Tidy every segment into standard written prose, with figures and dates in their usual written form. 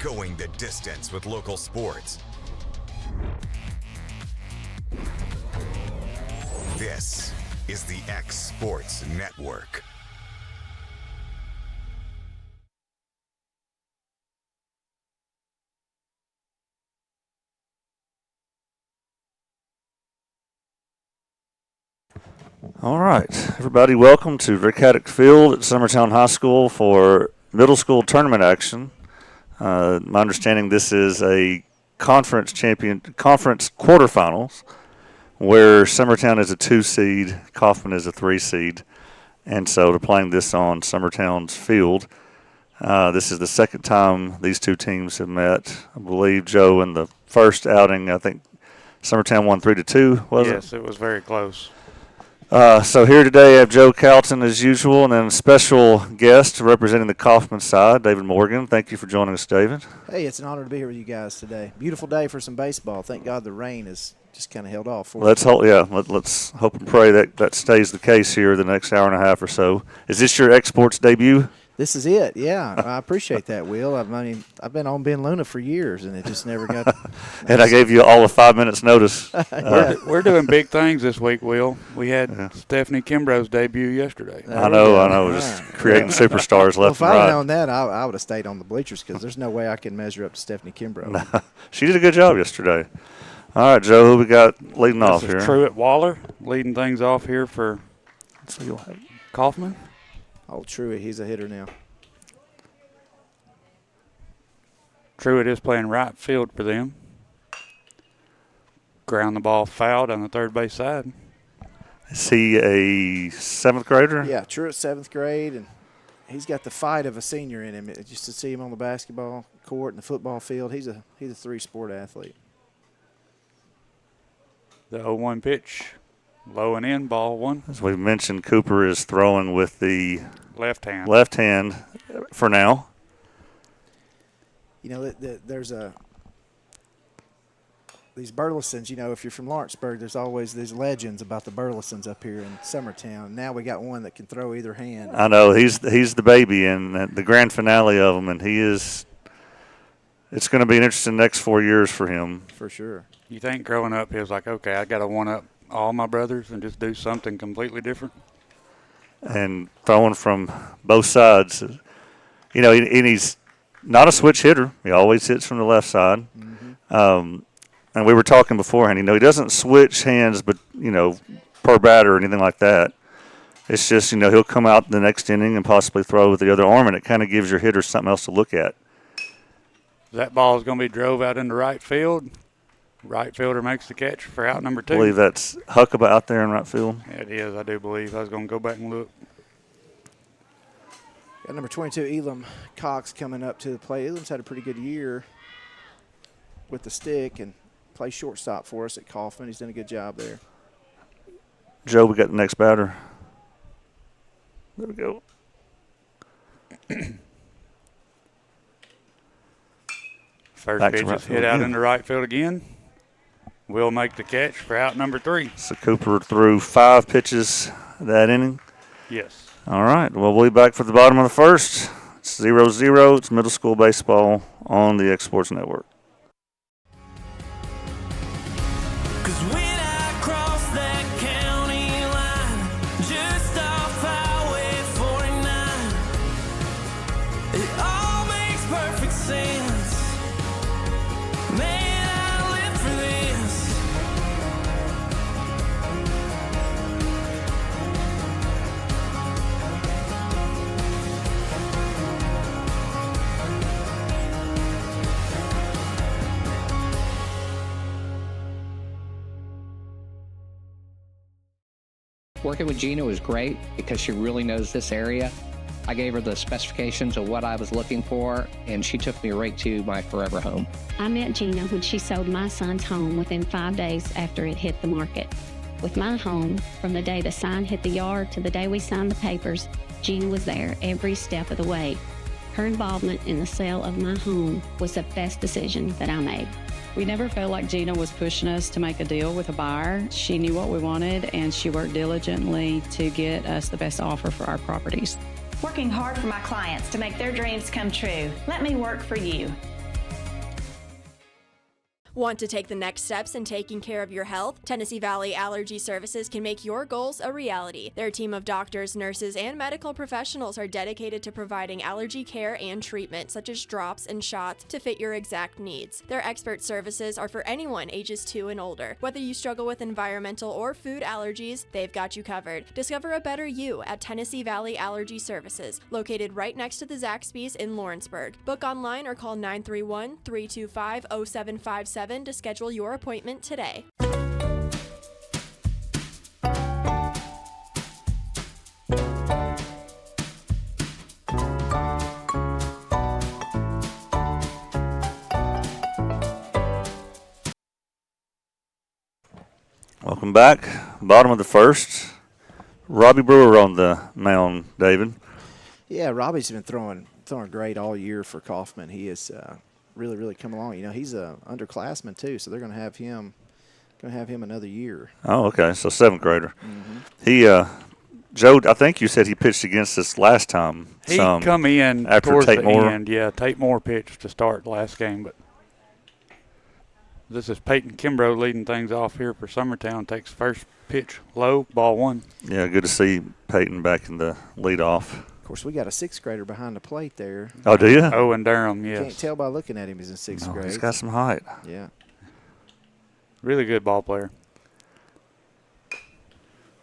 going the distance with local sports. This is the X Sports Network. All right, everybody, welcome to Rick Haddock Field at Summertown High School for middle school tournament action. My understanding, this is a conference quarterfinals where Summertown is a 2 seed, Coffman is a 3 seed, and so they're playing this on Summertown's field. This is the second time these two teams have met. I believe, Joe, in the first outing, I think Summertown won 3-2, was it? Yes, it was very close. So here today I have Joe Calton as usual, and then a special guest representing the Coffman side, David Morgan. Thank you for joining us, David. Hey, it's an honor to be here with you guys today. Beautiful day for some baseball. Thank God the rain is just kind of held off for Let's hope and pray that stays the case here the next hour and a half or so. Is this your Exports debut? This is it, yeah. I appreciate that, Will. I've been on Ben Luna for years, and it just never got. And I gave you all of 5 minutes notice. We're doing big things this week, Will. We had Stephanie Kimbrough's debut yesterday. I know. Just creating superstars left and right. and right. If I'd known that, I would have stayed on the bleachers because there's no way I can measure up to Stephanie Kimbrough. She did a good job yesterday. All right, Joe, who we got leading off here? Truett Waller leading things off here for Coffman. Oh, Truett, he's a hitter now. Truett is playing right field for them. Ground the ball fouled on the third base side. Is he a 7th grader? Yeah, Truett's 7th grade, and he's got the fight of a senior in him. Just to see him on the basketball court and the football field, he's a 3-sport athlete. The 0-1 pitch, low and in, ball 1. As we mentioned, Cooper is throwing with the left hand for now. You know, there's these Burlesons, you know, if you're from Lawrenceburg, there's always these legends about the Burlesons up here in Summertown. Now we got one that can throw either hand. I know. He's the baby and the grand finale of them, and it's going to be an interesting next 4 years for him. For sure. You think growing up he was like, okay, I got to one-up all my brothers and just do something completely different? And throwing from both sides. You know, and he's not a switch hitter. He always hits from the left side. Mm-hmm. And we were talking beforehand, he doesn't switch hands, but, per batter or anything like that. It's just, he'll come out the next inning and possibly throw with the other arm, and it kind of gives your hitter something else to look at. That ball is going to be drove out into right field. Right fielder makes the catch for out number 2. I believe that's Huckaba out there in right field. Yeah, it is, I do believe. I was going to go back and look. Got number 22, Elam Cox, coming up to the plate. Elam's had a pretty good year with the stick and plays shortstop for us at Coffman. He's done a good job there. Joe, we got the next batter. There we go. First pitch is hit out into right field again. Will make the catch for out number 3. So Cooper threw 5 pitches that inning. Yes. All right. Well, we'll be back for the bottom of the first. It's 0-0. It's middle school baseball on the X Sports Network. Working with Gina was great because she really knows this area. I gave her the specifications of what I was looking for, and she took me right to my forever home. I met Gina when she sold my son's home within 5 days after it hit the market. With my home, from the day the sign hit the yard to the day we signed the papers, Gina was there every step of the way. Her involvement in the sale of my home was the best decision that I made. We never felt like Gina was pushing us to make a deal with a buyer. She knew what we wanted, and she worked diligently to get us the best offer for our properties. Working hard for my clients to make their dreams come true. Let me work for you. Want to take the next steps in taking care of your health? Tennessee Valley Allergy Services can make your goals a reality. Their team of doctors, nurses, and medical professionals are dedicated to providing allergy care and treatment, such as drops and shots, to fit your exact needs. Their expert services are for anyone ages 2 and older. Whether you struggle with environmental or food allergies, they've got you covered. Discover a better you at Tennessee Valley Allergy Services, located right next to the Zaxby's in Lawrenceburg. Book online or call 931-325-0757 to schedule your appointment today. Welcome back. Bottom of the first. Robbie Brewer on the mound, David. Yeah, Robbie's been throwing great all year for Coffman. He is really come along. You know, he's a underclassman too, so they're going to have him another year. Oh, okay. So 7th grader. Mm-hmm. He Joe, I think you said he pitched against us last time. He come in after towards Tate the Moore. end. Yeah, Tate Moore pitched to start the last game, but this is Peyton Kimbrough leading things off here for Summertown. Takes first pitch low, ball 1. Yeah, good to see Peyton back in the leadoff. Of course, we got a 6th grader behind the plate there. Oh, do you? Owen Durham, yes. Can't tell by looking at him he's in 6th grade. He's got some height. Yeah. Really good ball player.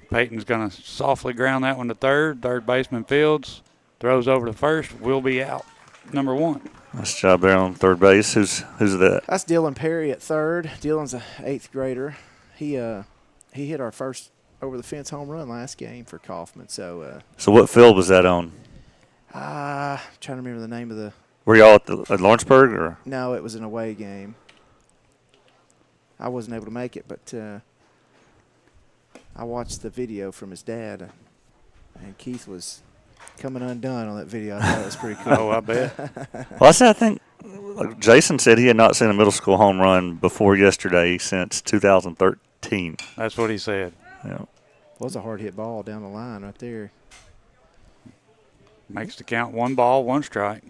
Peyton's going to softly ground that one to third. Third baseman Fields throws over to first. Will be out. Number 1. Nice job there on third base. Who's that? That's Dylan Perry at third. Dylan's an 8th grader. He hit our first over the fence home run last game for Coffman. So what field was that on? trying to remember the name of the. Were y'all at Lawrenceburg or? No, it was an away game. I wasn't able to make it, but I watched the video from his dad, and Keith was coming undone on that video. I thought it was pretty cool. Oh, I bet. Well, I think like Jason said he had not seen a middle school home run before yesterday since 2013. That's what he said. Yeah. Was a hard hit ball down the line right there. Makes the count 1 ball, 1 strike.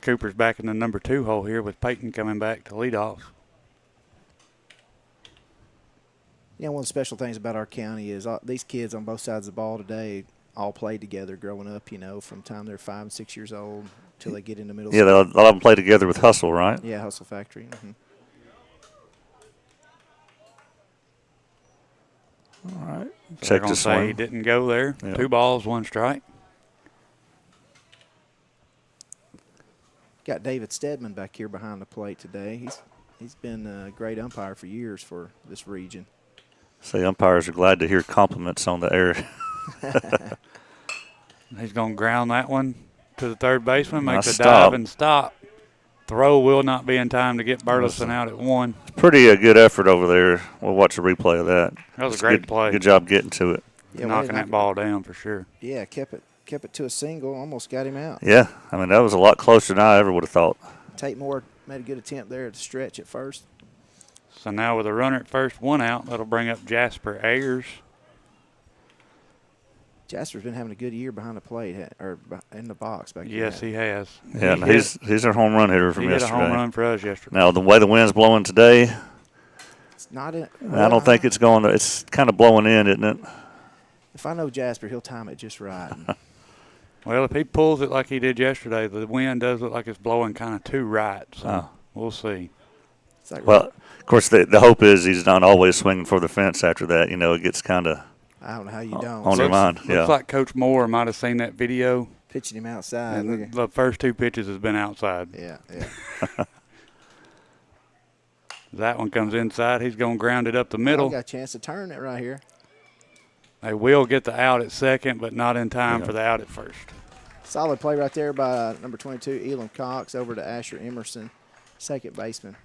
Cooper's back in the number 2 hole here with Peyton coming back to lead off. Yeah, one of the special things about our county is these kids on both sides of the ball today all played together growing up, you know, from the time they're 5 and 6 years old until they get into middle school. Yeah, a lot of them play together with Hustle, right? Yeah, Hustle Factory. Mm-hmm. All right. So Check they're this gonna say one. he didn't go there. Yep. 2 balls, 1 strike. Got David Stedman back here behind the plate today. He's been a great umpire for years for this region. So umpires are glad to hear compliments on the air. He's going to ground that one to the third baseman, makes Nice a dive and stop. Throw will not be in time to get Burleson out at 1. Pretty a good effort over there. We'll watch a replay of that. That was a great play. Good job getting to it. Yeah, knocking that ball down for sure. Yeah, kept it to a single, almost got him out. Yeah, I mean, that was a lot closer than I ever would have thought. Tate Moore made a good attempt there to stretch at first. So now with a runner at first, 1 out, that'll bring up Jasper Ayers. Jasper's been having a good year behind the plate or in the box back there. Yes, he has. Yeah, he's our home run hitter from he yesterday. He hit a home run for us yesterday. Now, the way the wind's blowing today, it's not it. I don't think it's going to. It's kind of blowing in, isn't it? If I know Jasper, he'll time it just right. Well, if he pulls it like he did yesterday, the wind does look like it's blowing kind of too right. So we'll see. Well, of course, the hope is he's not always swinging for the fence after that. You know, it gets kind of. I don't know how you don't. On your mind, yeah. Looks like Coach Moore might have seen that video. Pitching him outside. And the first 2 pitches has been outside. Yeah. That one comes inside. He's going to ground it up the middle. Got a chance to turn it right here. They will get the out at second, but not in time for the out at first. Solid play right there by number 22, Elam Cox, over to Asher Emerson, second baseman.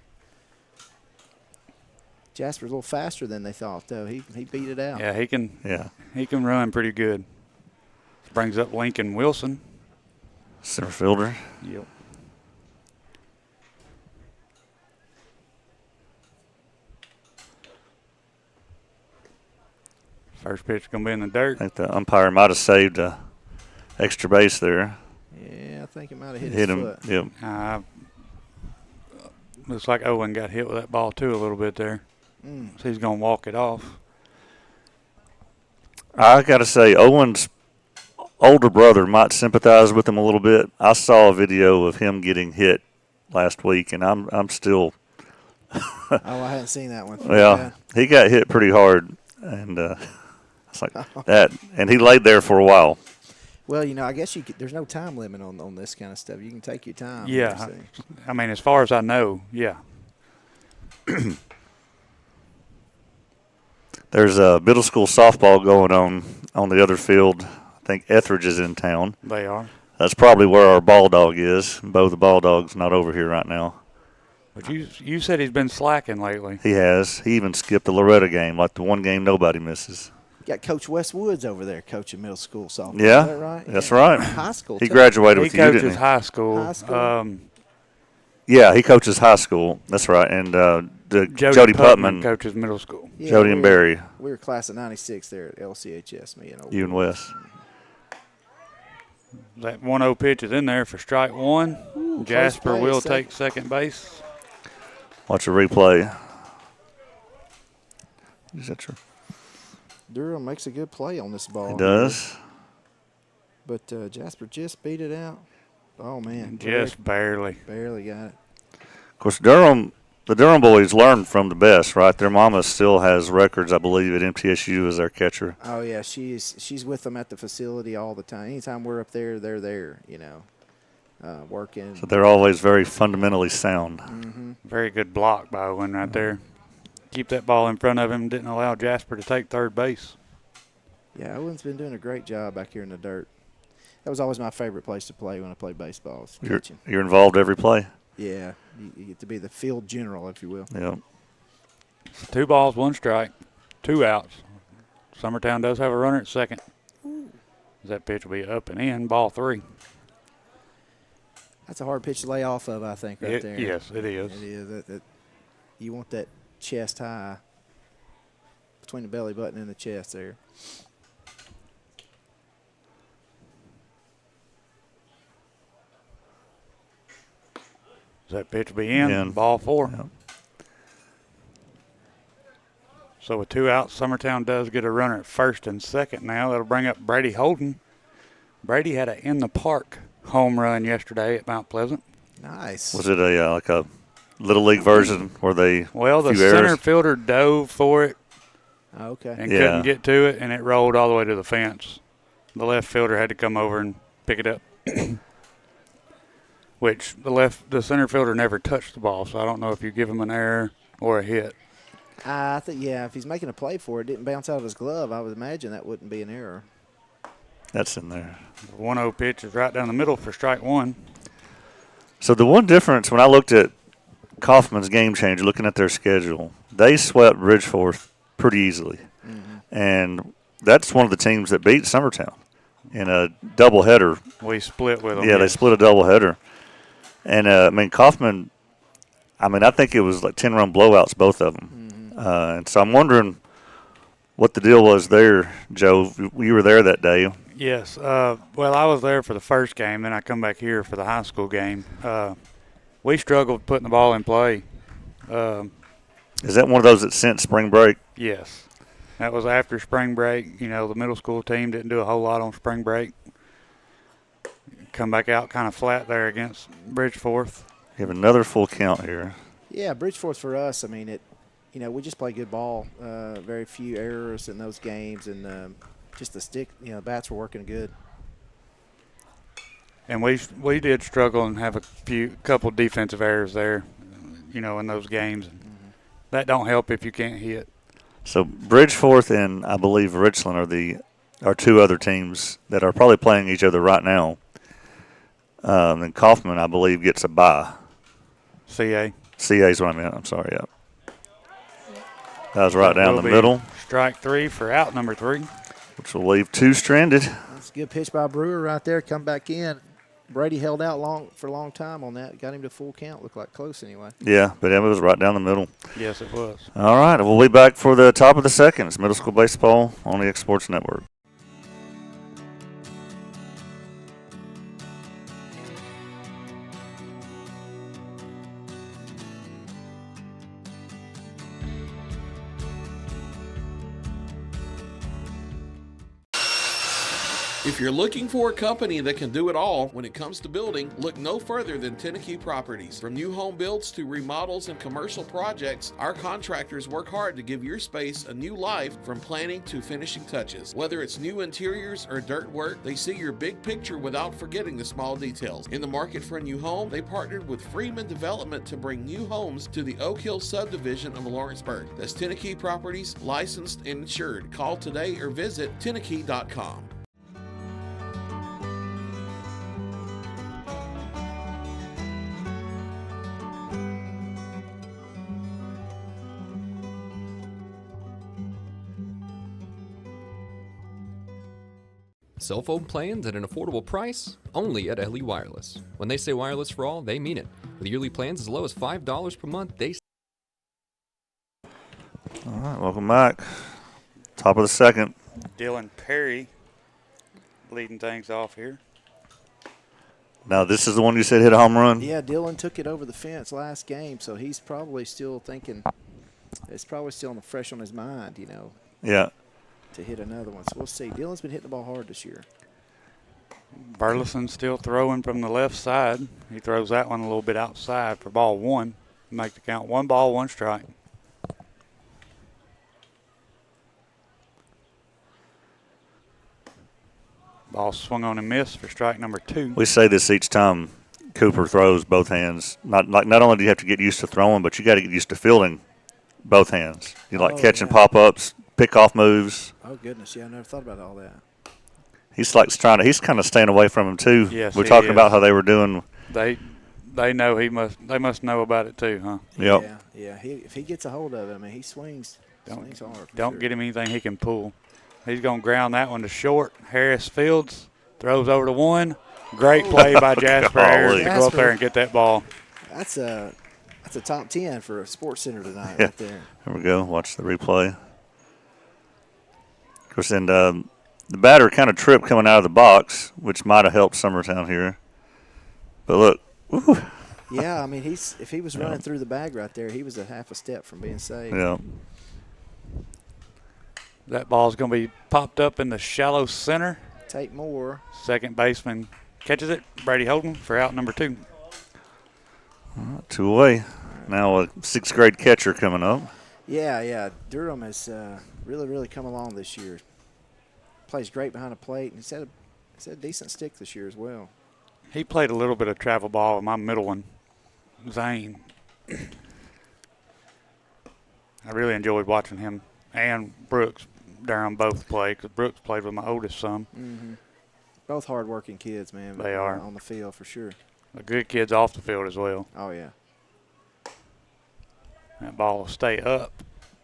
Jasper's a little faster than they thought, though. He beat it out. Yeah, he can run pretty good. Brings up Lincoln Wilson. Center fielder. Yep. First pitch going to be in the dirt. I think the umpire might have saved a extra base there. Yeah, I think it might have hit his him. foot. Yep. Looks like Owen got hit with that ball too a little bit there. So he's going to walk it off. I got to say, Owen's older brother might sympathize with him a little bit. I saw a video of him getting hit last week, and I'm still. Oh, I hadn't seen that one. Yeah, he got hit pretty hard, and it's like that, and he laid there for a while. Well, I guess there's no time limit on this kind of stuff. You can take your time. Yeah, I mean, as far as I know, yeah. There's a middle school softball going on the other field. I think Etheridge is in town. They are. That's probably where our ball dog is. Bo the ball dog's not over here right now. But you said he's been slacking lately. He has. He even skipped the Loretta game, like the one game nobody misses. You got Coach Wes Woods over there coaching middle school softball. Yeah, is that right? That's right. High school. He too. graduated with He you, didn't coaches he? high school. High school? Yeah, he coaches high school. That's right. And Jody Putman coaches middle school. Yeah, Jody and Barry. We were class of '96 there at LCHS. Me and You and Wes. That 1-0 pitch is in there for strike one. Ooh, Jasper close play, will second. take second base. Watch a replay. Is that true? Durham makes a good play on this ball. He does. But Jasper just beat it out. Oh, man. Just barely. Barely got it. Of course, the Durham boys learn from the best, right? Their mama still has records, I believe, at MTSU as their catcher. Oh, yeah. She's with them at the facility all the time. Anytime we're up there, they're there, working. So they're always very fundamentally sound. Mm-hmm. Very good block by Owen right there. Keep that ball in front of him. Didn't allow Jasper to take third base. Yeah, Owen's been doing a great job back here in the dirt. That was always my favorite place to play when I played baseball. Catching. You're involved every play. Yeah, you get to be the field general, if you will. Yeah. 2 balls, 1 strike, 2 outs. Summertown does have a runner at second. That pitch will be up and in, ball 3. That's a hard pitch to lay off of, I think, right there. Yes, it is. It is. You want that chest high between the belly button and the chest there. That pitch will be in, ball 4. Yep. So with 2 outs, Summertown does get a runner at first and second now. That'll bring up Brady Holden. Brady had an in-the-park home run yesterday at Mount Pleasant. Nice. Was it like a Little League version where they Well, the few errors? center fielder dove for it Okay. and couldn't get to it, and it rolled all the way to the fence. The left fielder had to come over and pick it up. Which the center fielder never touched the ball, so I don't know if you give him an error or a hit. I think, if he's making a play for it, didn't bounce out of his glove, I would imagine that wouldn't be an error. That's in there. The 1-0 pitch is right down the middle for strike 1. So the one difference when I looked at Coffman's game changer, looking at their schedule, they swept Bridgeforth pretty easily. Mm-hmm. And that's one of the teams that beat Summertown in a doubleheader. We split with them. Yeah, they yes. split a doubleheader. And, Coffman, I think it was like 10-run blowouts, both of them. Mm-hmm. And so I'm wondering what the deal was there, Joe. You were there that day. Yes. Well, I was there for the first game, then I come back here for the high school game. We struggled putting the ball in play. Is that one of those that sent spring break? Yes. That was after spring break. The middle school team didn't do a whole lot on spring break. Come back out kind of flat there against Bridgeforth. You have another full count here. Yeah, Bridgeforth for us, we just play good ball. Very few errors in those games, and just the stick, bats were working good. And we did struggle and have a couple defensive errors there, in those games. Mm-hmm. That don't help if you can't hit. So Bridgeforth and I believe Richland are 2 other teams that are probably playing each other right now. And Coffman, I believe, gets a bye. CA. CA's what I meant. I'm sorry. Yeah. That was right down the middle. Strike 3 for out number 3. Which will leave 2 stranded. That's a good pitch by Brewer right there. Come back in. Brady held out for a long time on that. Got him to full count. Looked like close anyway. Yeah, but it was right down the middle. Yes, it was. All right, we'll be back for the top of the second. It's middle school baseball on the X Sports Network. If you're looking for a company that can do it all when it comes to building, look no further than Tennessee Properties. From new home builds to remodels and commercial projects, our contractors work hard to give your space a new life from planning to finishing touches. Whether it's new interiors or dirt work, they see your big picture without forgetting the small details. In the market for a new home, they partnered with Freeman Development to bring new homes to the Oak Hill subdivision of Lawrenceburg. That's Tennessee Properties, licensed and insured. Call today or visit Tennessee.com. Cell phone plans at an affordable price? Only at LE Wireless. When they say wireless for all, they mean it. With yearly plans as low as $5 per month, they... All right, welcome back. Top of the second. Dylan Perry leading things off here. Now, this is the one you said hit a home run? Yeah, Dylan took it over the fence last game, so he's probably still thinking, it's probably still fresh on his mind, you know. Yeah. To hit another one. So we'll see. Dylan's been hitting the ball hard this year. Burleson's still throwing from the left side. He throws that one a little bit outside for ball one. Make the count 1 ball, 1 strike. Ball swung on and missed for strike number 2. We say this each time Cooper throws both hands. Not only do you have to get used to throwing, but you got to get used to fielding both hands. You like catching pop-ups, pick-off moves. Oh, goodness. Yeah, I never thought about all that. He's kind of staying away from him, too. Yes, we're talking about how they were doing. They know they must know about it, too, huh? Yep. Yeah. If he gets a hold of it, I mean, he swings hard. Don't get him anything he can pull. He's going to ground that one to short. Harris Fields throws over to 1. Great play by Jasper Harris to go up there and get that ball. That's a top 10 for a Sports Center tonight right there. There we go. Watch the replay. Of course, and the batter kind of tripped coming out of the box, which might have helped Summertown here. But look. Woo. Yeah, I mean, if he was running through the bag right there, he was a half a step from being saved. Yeah. That ball's going to be popped up in the shallow center. Take more. Second baseman catches it. Brady Holden for out number 2. All right, 2 away. Now a 6th grade catcher coming up. Yeah. Durham has really come along this year. Plays great behind the plate, and he's had a decent stick this year as well. He played a little bit of travel ball with my middle one, Zane. I really enjoyed watching him and Brooks Durham both play, because Brooks played with my oldest son. Mm-hmm. Both hard-working kids, man. They are. On the field for sure. The good kids off the field as well. Oh, yeah. That ball will stay up.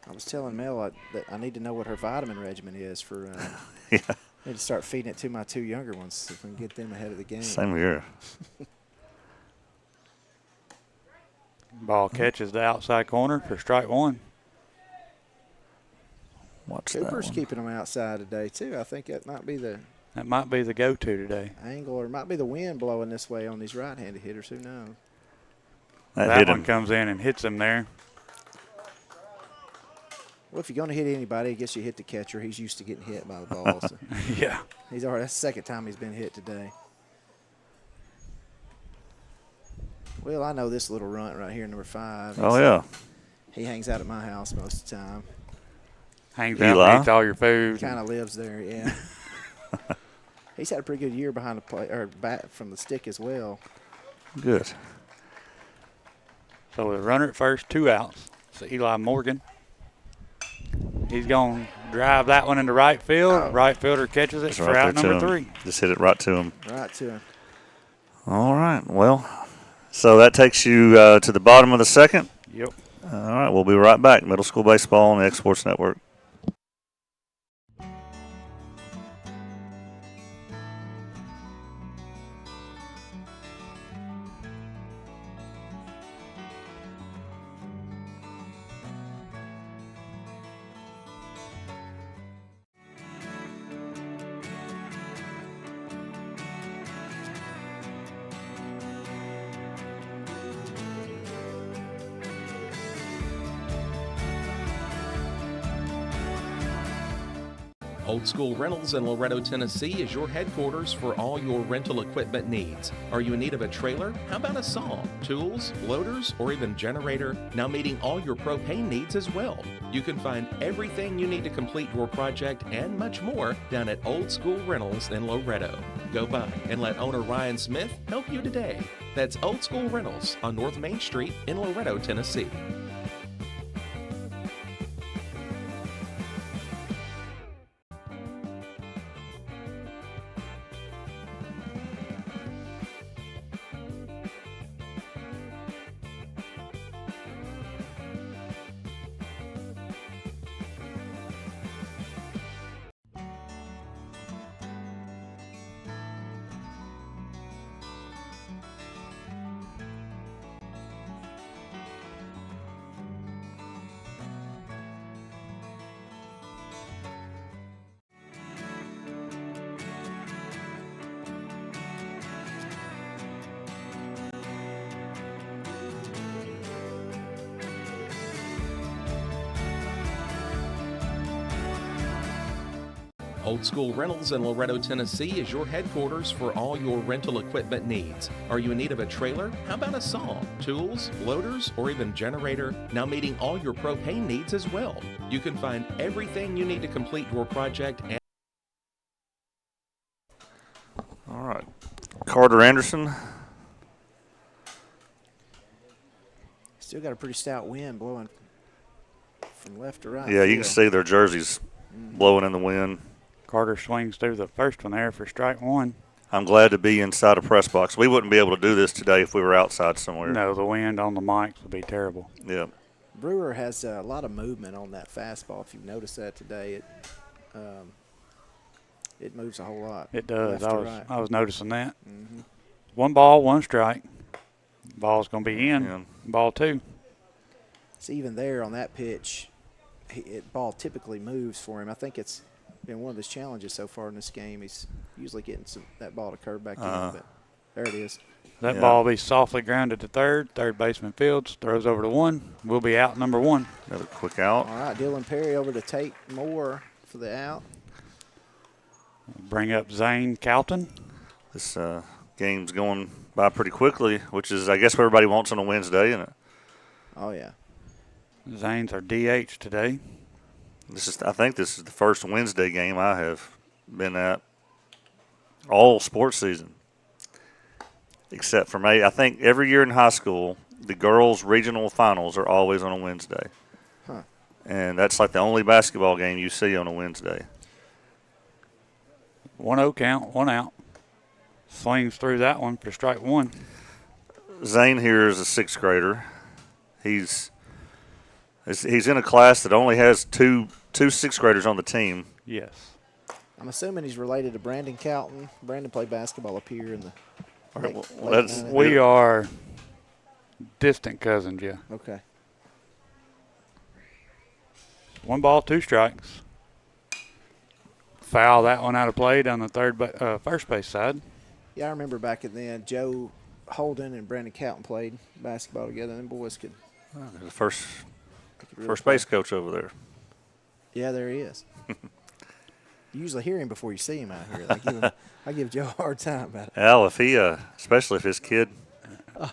I was telling Mel that I need to know what her vitamin regimen is for yeah. I need to start feeding it to my 2 younger ones if we can get them ahead of the game. Same here. Ball catches the outside corner for strike 1. Watch Cooper's keeping them outside today, too. I think that might be the go-to today. Angle, or it might be the wind blowing this way on these right-handed hitters. Who knows? That one comes in and hits him there. Well, if you're going to hit anybody, I guess you hit the catcher. He's used to getting hit by the ball. So. Yeah. That's the second time he's been hit today. Well, I know this little runt right here, number 5. Oh, yeah. He hangs out at my house most of the time. Hangs out and eats all your food. Kind of lives there, yeah. He's had a pretty good year behind the play, or bat from the stick as well. Good. So the runner at first, 2 outs. So Eli Morgan. He's going to drive that one into right field. Oh. Right fielder catches it for right out number 3. Just hit it right to him. Right to him. All right. Well, so that takes you to the bottom of the second. Yep. All right. We'll be right back. Middle School Baseball on the X Sports Network. Old School Rentals in Loretto, Tennessee is your headquarters for all your rental equipment needs. Are you in need of a trailer? How about a saw, tools, loaders, or even generator? Now meeting all your propane needs as well. You can find everything you need to complete your project and much more down at Old School Rentals in Loretto. Go by and let owner Ryan Smith help you today. That's Old School Rentals on North Main Street in Loretto, Tennessee. Old School Rentals in Loretto, Tennessee is your headquarters for all your rental equipment needs. Are you in need of a trailer? How about a saw, tools, loaders, or even generator? Now meeting all your propane needs as well. You can find everything you need to complete your project and All right. Carter Anderson. Still got a pretty stout wind blowing from left to right. Yeah, you can see their jerseys blowing in the wind. Carter swings through the first one there for strike one. I'm glad to be inside a press box. We wouldn't be able to do this today if we were outside somewhere. No, the wind on the mics would be terrible. Yeah. Brewer has a lot of movement on that fastball. If you've noticed that today, it moves a whole lot. It does. Left to I was noticing that. Mm-hmm. 1 ball, 1 strike. Ball's going to be in. Yeah. Ball 2. So even there on that pitch, ball typically moves for him. I think it's been one of his challenges so far in this game. He's usually getting that ball to curve back in, but there it is. That ball will be softly grounded to third. Third baseman Fields throws over to 1. We'll be out number 1. Another quick out. All right, Dylan Perry over to Tate Moore for the out. Bring up Zane Calton. This game's going by pretty quickly, which is, I guess, what everybody wants on a Wednesday, isn't it? Oh, yeah. Zane's our DH today. I think this is the first Wednesday game I have been at all sports season, except for May. I think every year in high school, the girls' regional finals are always on a Wednesday. Huh. And that's like the only basketball game you see on a Wednesday. 1-0 count, 1 out. Swings through that one for strike 1. Zane here is a 6th grader. He's in a class that only has two 6th graders on the team. Yes. I'm assuming he's related to Brandon Calton. Brandon played basketball up here in the we are distant cousins, yeah. Okay. 1 ball, 2 strikes. Foul that one out of play down the first base side. Yeah, I remember back then, Joe Holden and Brandon Calton played basketball together. And them boys could. The first base coach over there. Yeah, there he is. You usually hear him before you see him out here. I give Joe a hard time about it. Well, if he, especially if his kid.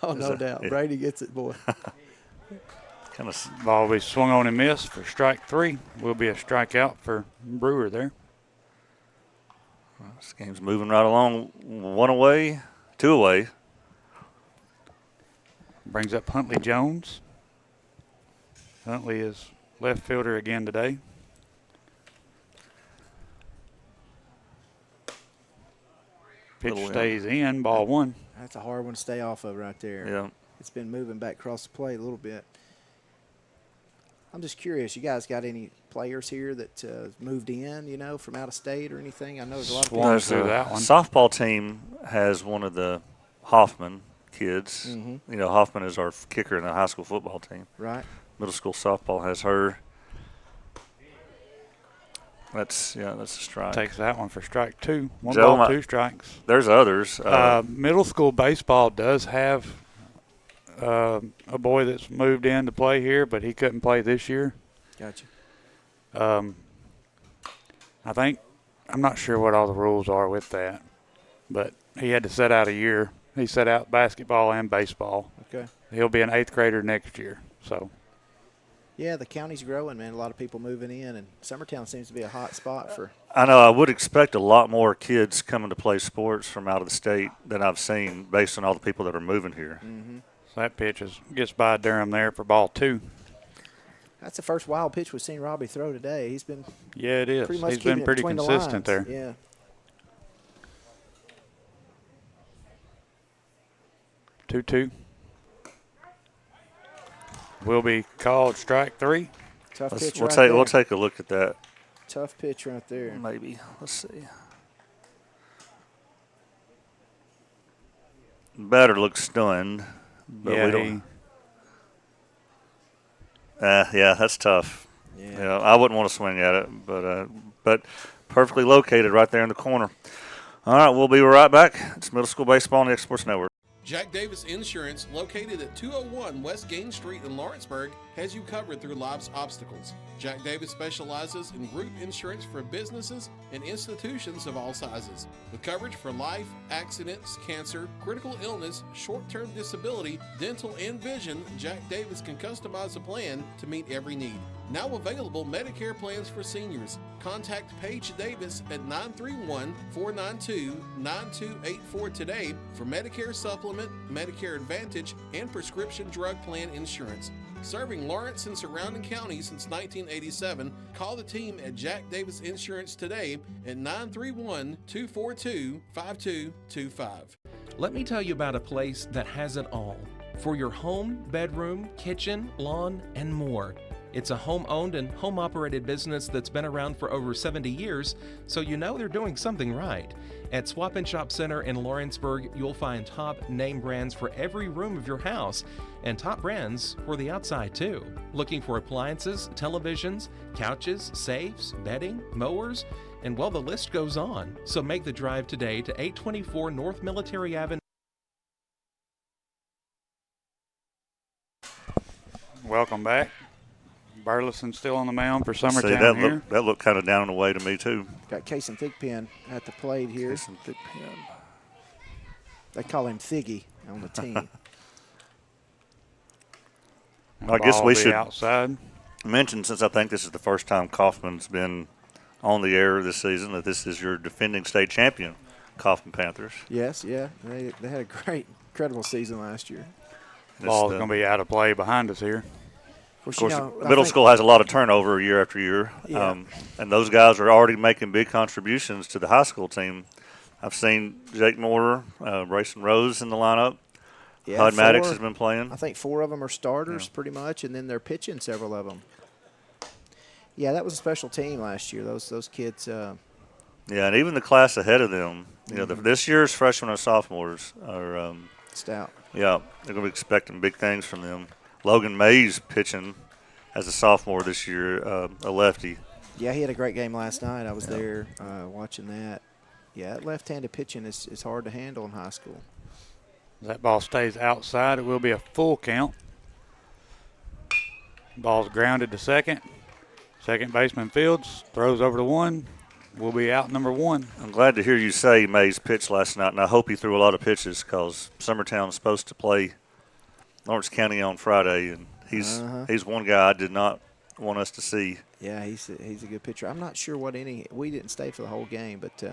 Oh, no doubt. Brady gets it, boy. Ball will be swung on and missed for strike 3. Will be a strikeout for Brewer there. This game's moving right along. 1 away, 2 away. Brings up Huntley Jones. Huntley is left fielder again today. Pitch stays in, ball 1. That's a hard one to stay off of right there. Yeah. It's been moving back across the plate a little bit. I'm just curious, you guys got any players here that moved in, from out of state or anything? I know there's a lot of people. That one. Softball team has one of the Hoffman kids. Mm-hmm. Hoffman is our kicker in the high school football team. Right. Middle school softball has her. That's a strike. Takes that one for strike 2. 1 ball, 2 strikes. There's others. Middle school baseball does have a boy that's moved in to play here, but he couldn't play this year. Gotcha. I think I'm not sure what all the rules are with that, but he had to set out a year. He set out basketball and baseball. Okay. He'll be an 8th grader next year. So. Yeah, the county's growing, man. A lot of people moving in, and Summertown seems to be a hot spot for. I know I would expect a lot more kids coming to play sports from out of the state than I've seen based on all the people that are moving here. Mm-hmm. So that pitch gets by Durham there for ball 2. That's the first wild pitch we've seen Robbie throw today. He's been it is. Pretty much He's been pretty consistent there. Yeah. 2-2. Will be called strike 3. Tough pitch We'll right take there. we'll take a look at that. Tough pitch right there. Maybe. Let's see. Batter looks stunned, but Yeah, we don't. Yeah, that's tough. Yeah. I wouldn't want to swing at it, but perfectly located right there in the corner. All right, we'll be right back. It's Middle School Baseball on the X Sports Network. Jack Davis Insurance, located at 201 West Gain Street in Lawrenceburg, has you covered through life's obstacles. Jack Davis specializes in group insurance for businesses and institutions of all sizes. With coverage for life, accidents, cancer, critical illness, short-term disability, dental, and vision, Jack Davis can customize a plan to meet every need. Now available Medicare plans for seniors. Contact Paige Davis at 931-492-9284 today for Medicare Supplement, Medicare Advantage, and prescription drug plan insurance. Serving Lawrence and surrounding counties since 1987, call the team at Jack Davis Insurance today at 931-242-5225. Let me tell you about a place that has it all for your home, bedroom, kitchen, lawn, and more. It's a home-owned and home-operated business that's been around for over 70 years, so you know they're doing something right. At Swap and Shop Center in Lawrenceburg, you'll find top name brands for every room of your house, and top brands for the outside too. Looking for appliances, televisions, couches, safes, bedding, mowers, and well, the list goes on. So make the drive today to 824 North Military Avenue. Welcome back. Burleson still on the mound for Summertown See, that here. that looked kind of down and away to me too. Got Cason Thigpen at the plate here. Cason Thigpen. They call him Thiggy on the team. I guess Ball we be should outside. mention, since I think this is the first time Coffman's been on the air this season, that this is your defending state champion, Coffman Panthers. Yes, yeah. They had a great, incredible season last year. Ball's going to be out of play behind us here. Of course, middle school has a lot of turnover year after year, Yeah. and those guys are already making big contributions to the high school team. I've seen Jake Moore, Brayson Rose in the lineup. Yeah, Hud Maddox 4 has been playing. I think 4 of them are starters pretty much, and then they're pitching several of them. Yeah, that was a special team last year. Those kids. Yeah, and even the class ahead of them. You know, this year's freshmen and sophomores are stout. Yeah, they're going to be expecting big things from them. Logan Mays pitching as a sophomore this year, a lefty. Yeah, he had a great game last night. I was there watching that. Yeah, that left-handed pitching is hard to handle in high school. That ball stays outside. It will be a full count. Ball's grounded to second. Second baseman Fields throws over to 1. We'll be out number 1. I'm glad to hear you say Mays pitched last night, and I hope he threw a lot of pitches because Summertown's supposed to play Lawrence County on Friday, and he's one guy I did not want us to see. Yeah, he's a good pitcher. I'm not sure what inning. We didn't stay for the whole game, but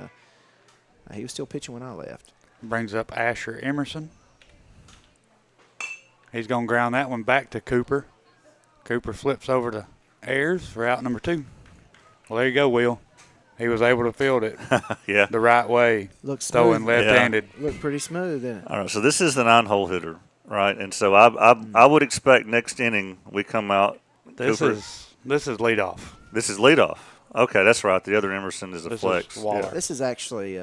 he was still pitching when I left. Brings up Asher Emerson. He's going to ground that one back to Cooper. Cooper flips over to Ayers for out number 2. Well, there you go, Will. He was able to field it the right way. Looks throwing left-handed. Looked pretty smooth, didn't it? All right, so this is the 9-hole hitter, right? And so I would expect next inning we come out. This is leadoff. This is leadoff. Okay, that's right. The other Emerson is a flex. Yeah. This is actually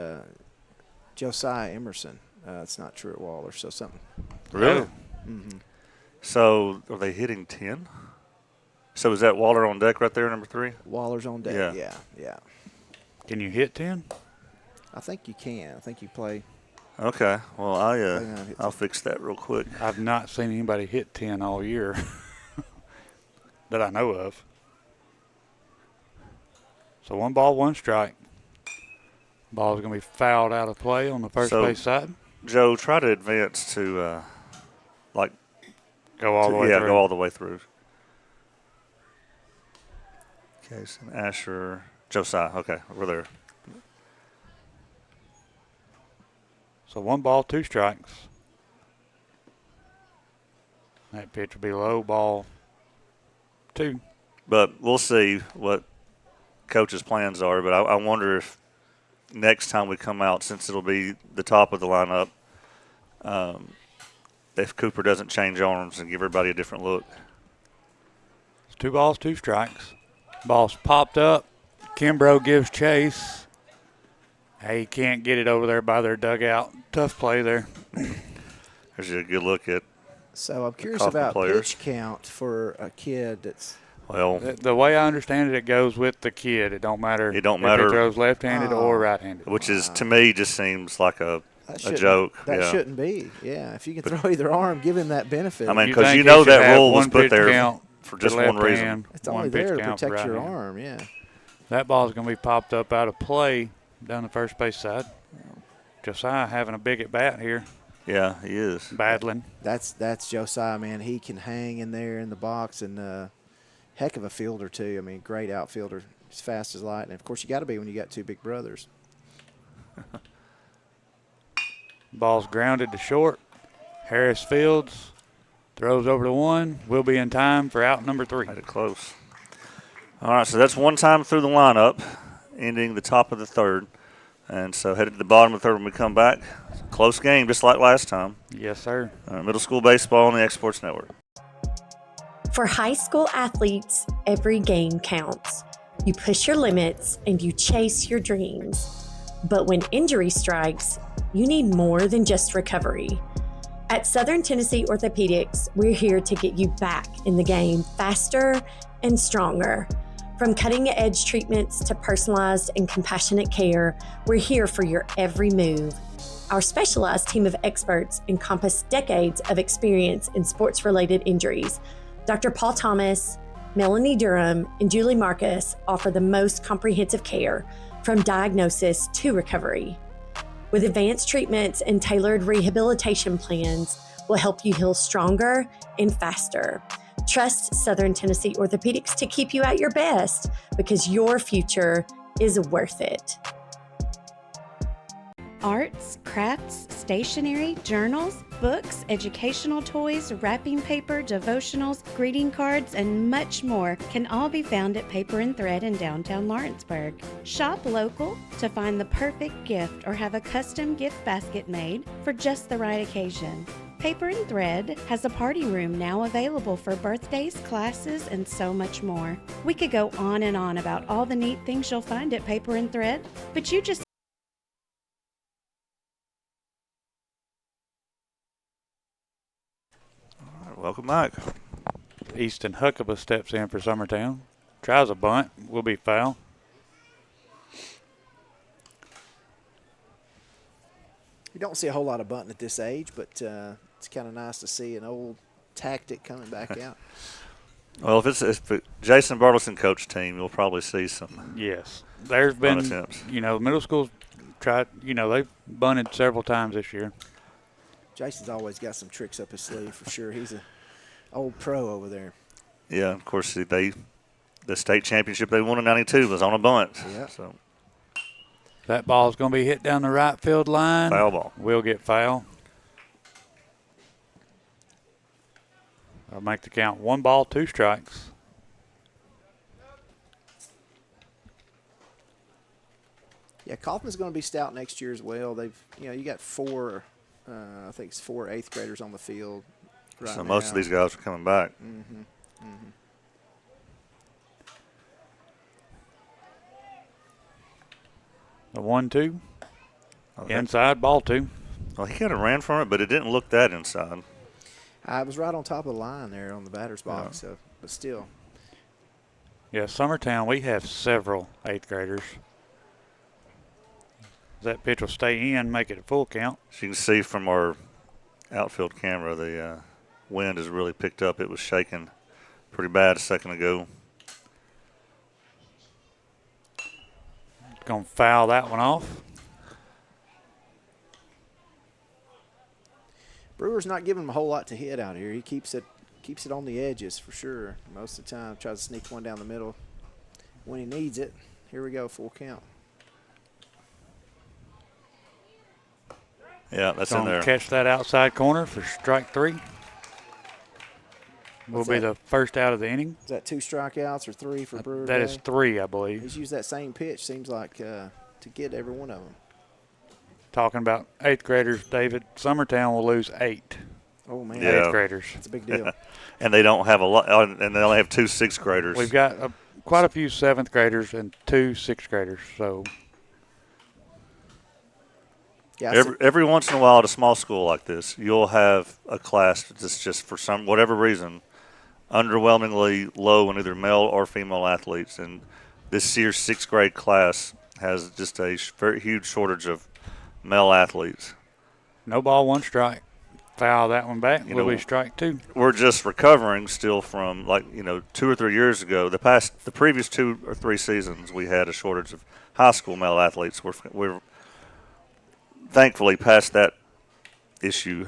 Josiah Emerson. It's not true at Waller, so something. Really? Mm-hmm. So are they hitting 10? So is that Waller on deck right there, number 3? Waller's on deck, yeah. Can you hit 10? I think you can. I think you play. Okay. Well, I'll fix that real quick. I've not seen anybody hit 10 all year that I know of. So 1 ball, 1 strike. Ball's going to be fouled out of play on the first base side. Joe, try to advance to, go all the way through. Yeah, go all the way through. Kason, Asher, Josiah. Okay, we're there. So 1 ball, 2 strikes. That pitch will be low, ball 2. But we'll see what coach's plans are. But I wonder if next time we come out, since it'll be the top of the lineup, if Cooper doesn't change arms and give everybody a different look. It's 2 balls, 2 strikes. Ball's popped up. Kimbrough gives chase. He can't get it over there by their dugout. Tough play there. There's a good look at. So I'm curious about pitch count for a kid that's. Well, the way I understand it, it goes with the kid. It don't matter. It don't matter if he throws left-handed or right-handed. Which is, to me, just seems like a joke. That shouldn't be. Yeah, if you can throw either arm, give him that benefit. I mean, because you know that rule was put there for just one reason. It's only there to protect your arm, yeah. That ball is going to be popped up out of play down the first base side. Josiah having a big at bat here. Yeah, he is. Battling. That's Josiah, man. He can hang in there in the box and heck of a fielder, too. I mean, great outfielder. He's fast as light. And, of course, you got to be when you got 2 big brothers. Ball's grounded to short. Harris fields. Throws over to 1. We'll be in time for out number 3. Had it close. All right, so that's 1 time through the lineup, ending the top of the 3rd. And so headed to the bottom of the 3rd when we come back. Close game, just like last time. Yes, sir. Middle school baseball on the Exports Network. For high school athletes, every game counts. You push your limits and you chase your dreams. But when injury strikes, you need more than just recovery. At Southern Tennessee Orthopedics, we're here to get you back in the game faster and stronger. From cutting-edge treatments to personalized and compassionate care, we're here for your every move. Our specialized team of experts encompass decades of experience in sports-related injuries. Dr. Paul Thomas, Melanie Durham, and Julie Marcus offer the most comprehensive care from diagnosis to recovery. With advanced treatments and tailored rehabilitation plans, we'll help you heal stronger and faster. Trust Southern Tennessee Orthopedics to keep you at your best because your future is worth it. Arts, crafts, stationery, journals, books, educational toys, wrapping paper, devotionals, greeting cards, and much more can all be found at Paper and Thread in downtown Lawrenceburg. Shop local to find the perfect gift or have a custom gift basket made for just the right occasion. Paper and Thread has a party room now available for birthdays, classes, and so much more. We could go on and on about all the neat things you'll find at Paper and Thread, but you just Welcome back. Easton Huckabee steps in for Summertown. Tries a bunt. Will be foul. You don't see a whole lot of bunting at this age, but it's kind of nice to see an old tactic coming back out. Well, if it's Jason Bartleson coach team, you'll probably see some. Yes. There's been, attempts. Middle schools tried, they've bunted several times this year. Jason's always got some tricks up his sleeve for sure. He's an old pro over there. Yeah, of course, the state championship they won in '92 was on a bunt. Yeah. So that ball's going to be hit down the right field line. Foul ball. We'll get foul. I'll make the count 1 ball, 2 strikes. Yeah, Coffman's going to be stout next year as well. They've, you got 4, I think it's 4 8th graders on the field right so now. most of these guys are coming back. Mm-hmm. Mm-hmm. The 1-2. Inside, ball 2. Well, he kind of ran from it, but it didn't look that inside. I was right on top of the line there on the batter's box, so, but still. Yeah, Summertown, we have several 8th graders. That pitch will stay in, make it a full count. As you can see from our outfield camera, the wind has really picked up. It was shaking pretty bad a second ago. Going to foul that one off. Brewer's not giving him a whole lot to hit out here. He keeps it on the edges for sure most of the time. Tries to sneak one down the middle when he needs it. Here we go, full count. Yeah, that's in there. Catch that outside corner for strike 3. Will be the first out of the inning. Is that 2 strikeouts or 3 for Brewer? That is 3, I believe. He's used that same pitch, seems like, to get every one of them. Talking about 8th graders, David, Summertown will lose 8. Oh, man. Yeah. 8th graders. That's a big deal. And they don't have a lot, and they only have 2 6th graders. We've got quite a few 7th graders and 2 6th graders, so. Yeah, every once in a while at a small school like this, you'll have a class that's just for whatever reason underwhelmingly low in either male or female athletes. And this year's 6th grade class has just a very huge shortage of male athletes. No ball, 1 strike. Foul that one back. Will be strike 2. We're just recovering still from 2 or 3 years ago. The previous 2 or 3 seasons, we had a shortage of high school male athletes. We're thankfully past that issue.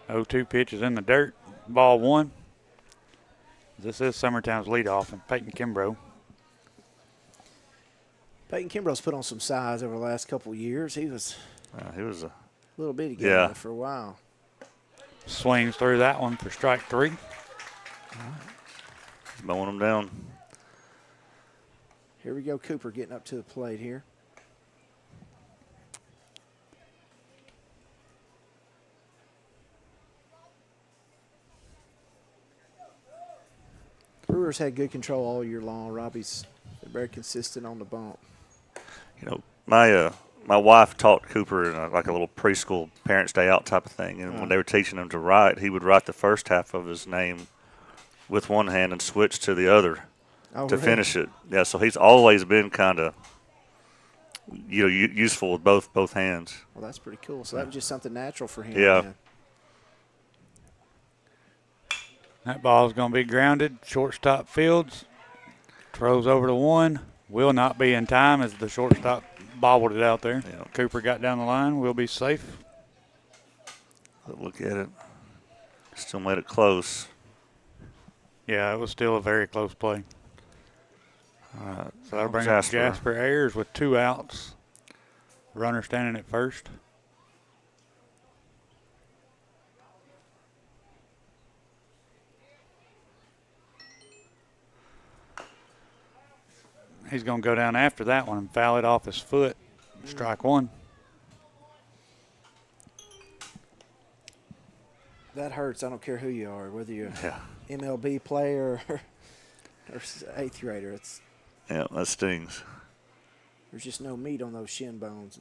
Oh, 2 pitches in the dirt. Ball 1. This is Summertown's leadoff, and Peyton Kimbrough. Peyton Kimbrough's put on some size over the last couple of years. He was a little bitty guy for a while. Swings through that one for strike 3. He's mowing them down. Here we go, Cooper getting up to the plate here. Brewers had good control all year long. Robbie's very consistent on the bump. My wife taught Cooper in like a little preschool Parents' Day Out type of thing. And when they were teaching him to write, he would write the first half of his name with one hand and switch to the other to finish it. Yeah, so he's always been kind of, useful with both hands. Well, that's pretty cool. So that was just something natural for him. Yeah. Man. That ball is going to be grounded. Shortstop Fields throws over to 1. Will not be in time as the shortstop bobbled it out there. Yeah. Cooper got down the line. Will be safe. Look at it. Still made it close. Yeah, it was still a very close play. So that'll bring up Jasper. Jasper Ayers with 2 outs. Runner standing at first. He's going to go down after that one and foul it off his foot. Strike 1. That hurts. I don't care who you are, whether you're MLB player or 8th grader. Yeah, that stings. There's just no meat on those shin bones.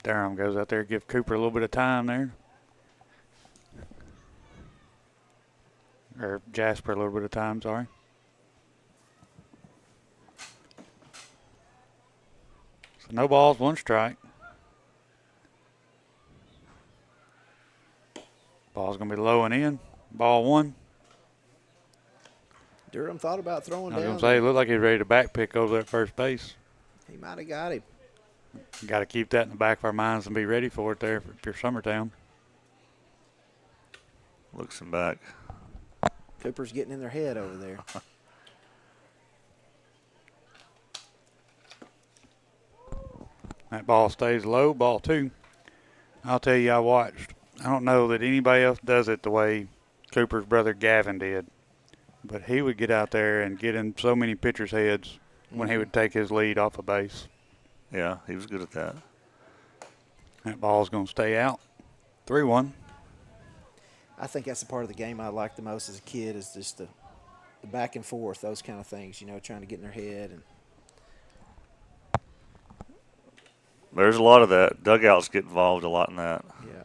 Durham goes out there, give Cooper a little bit of time there. Or Jasper a little bit of time, sorry. So no balls, 1 strike. Ball's going to be low and in. Ball 1. Durham thought about throwing down. I was going to say, it looked like he was ready to back pick over there at first base. He might have got him. Got to keep that in the back of our minds and be ready for it there if you're Summertown. Looks him back. Cooper's getting in their head over there. That ball stays low, ball 2. I'll tell you, I watched. I don't know that anybody else does it the way Cooper's brother Gavin did. But he would get out there and get in so many pitchers' heads when he would take his lead off a base. Yeah, he was good at that. That ball's going to stay out. 3-1. I think that's the part of the game I like the most as a kid is just the back and forth, those kind of things, trying to get in their head. And there's a lot of that. Dugouts get involved a lot in that. Yeah,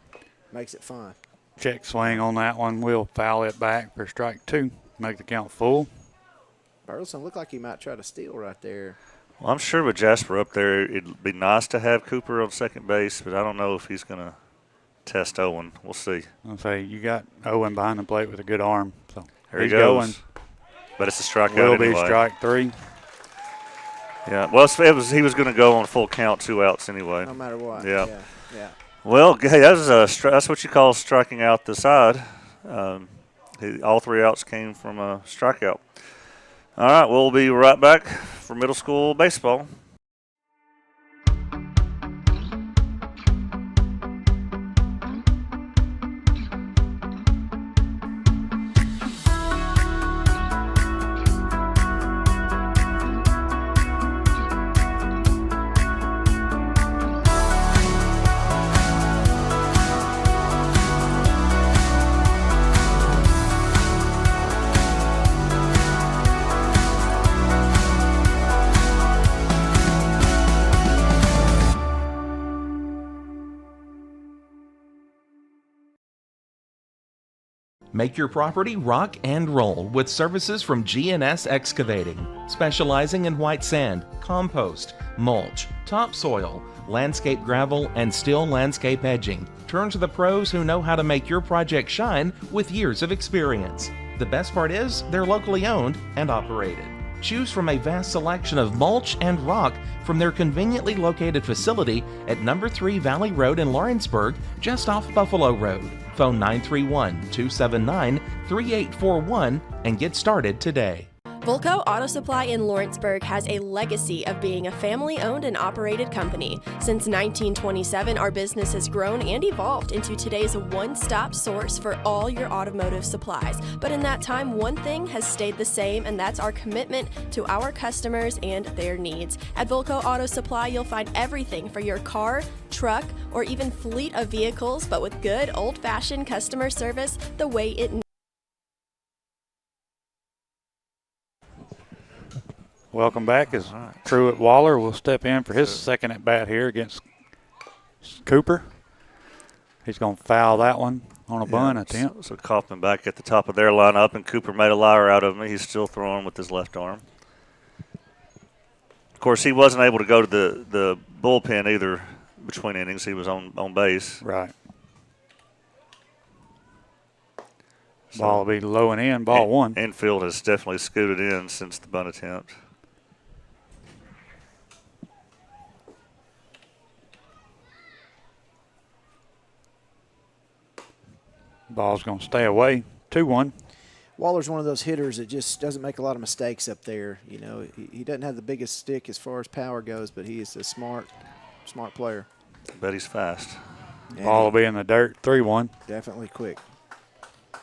makes it fun. Check swing on that one. We'll foul it back for strike 2. Make the count full. Burleson looked like he might try to steal right there. Well, I'm sure with Jasper up there, it'd be nice to have Cooper on second base, but I don't know if he's going to test Owen. We'll see. I'll say you got Owen behind the plate with a good arm. So Here he he's goes. Going. But it's a strikeout Will anyway. be strike 3. Yeah. Well, he was going to go on full count, 2 outs anyway. No matter what. Yeah. Yeah. Well, hey, that's what you call striking out the side. All 3 outs came from a strikeout. All right, we'll be right back for middle school baseball. Make your property rock and roll with services from G&S Excavating, specializing in white sand, compost, mulch, topsoil, landscape gravel, and steel landscape edging. Turn to the pros who know how to make your project shine with years of experience. The best part is they're locally owned and operated. Choose from a vast selection of mulch and rock from their conveniently located facility at number 3 Valley Road in Lawrenceburg, just off Buffalo Road. Phone 931-279-3841 and get started today. Volco Auto Supply in Lawrenceburg has a legacy of being a family-owned and operated company. Since 1927, our business has grown and evolved into today's one-stop source for all your automotive supplies. But in that time, one thing has stayed the same, and that's our commitment to our customers and their needs. At Volco Auto Supply, you'll find everything for your car, truck, or even fleet of vehicles, but with good old-fashioned customer service the way it needs. Welcome back as Truett Waller will step in for his second at bat here against Cooper. He's going to foul that one on a bunt attempt. So Coffman back at the top of their lineup, and Cooper made a liar out of him. He's still throwing with his left arm. Of course, he wasn't able to go to the bullpen either between innings. He was on base. Right. Ball will be low and in, ball 1. Infield has definitely scooted in since the bunt attempt. Ball's going to stay away. 2-1. Waller's one of those hitters that just doesn't make a lot of mistakes up there. You know, he doesn't have the biggest stick as far as power goes, but he is a smart player. Bet he's fast. And ball will be in the dirt. 3-1. Definitely quick.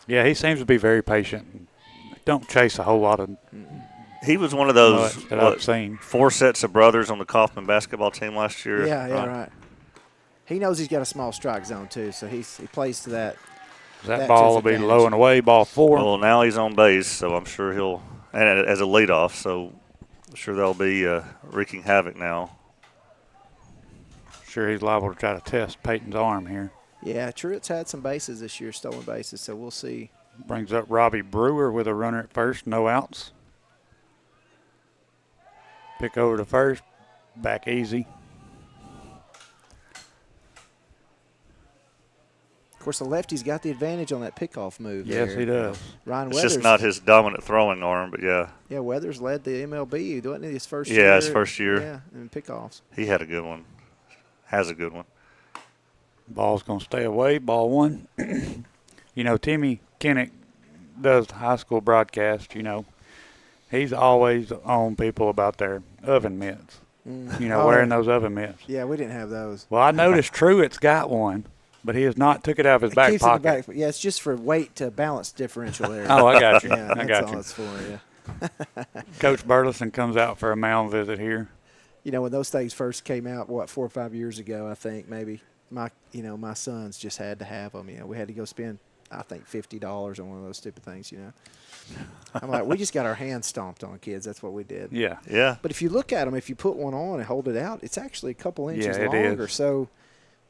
Yeah, he seems to be very patient. Don't chase a whole lot of. He was one of those that I've seen. 4 sets of brothers on the Coffman basketball team last year. Yeah, right. He knows he's got a small strike zone too, so he plays to that. That ball will be low and away, ball 4. Well, now he's on base, so I'm sure he'll, and as a leadoff, so I'm sure they'll be wreaking havoc now. Sure, he's liable to try to test Peyton's arm here. Yeah, Truett's had some bases this year, stolen bases, so we'll see. Brings up Robbie Brewer with a runner at first, no outs. Pick over to first, back easy. Of course, the lefty's got the advantage on that pickoff move. Yes, there. he does. Ryan It's Weathers. just not his dominant throwing arm, but yeah. Yeah, Weathers led the MLB, wasn't it, his first year? Yeah, his first year. Yeah, and pickoffs. He had a good one. Has a good one. Ball's going to stay away, ball 1. You know, Timmy Kinnick does high school broadcast, you know. He's always on people about their oven mitts. You know, wearing those oven mitts. Yeah, we didn't have those. Well, I noticed Truett's got one, but he has not took it out of his back pocket. Yeah, it's just for weight to balance differential there. Oh, I got you. Yeah, I got all you. it's for, yeah. Coach Burleson comes out for a mound visit here. You know, when those things first came out, 4 or 5 years ago, I think maybe my sons just had to have them. You know, we had to go spend, I think, $50 on one of those stupid things. You know, I'm like, we just got our hands stomped on, kids. That's what we did. Yeah, yeah. But if you look at them, if you put one on and hold it out, it's actually a couple inches it longer. is. So,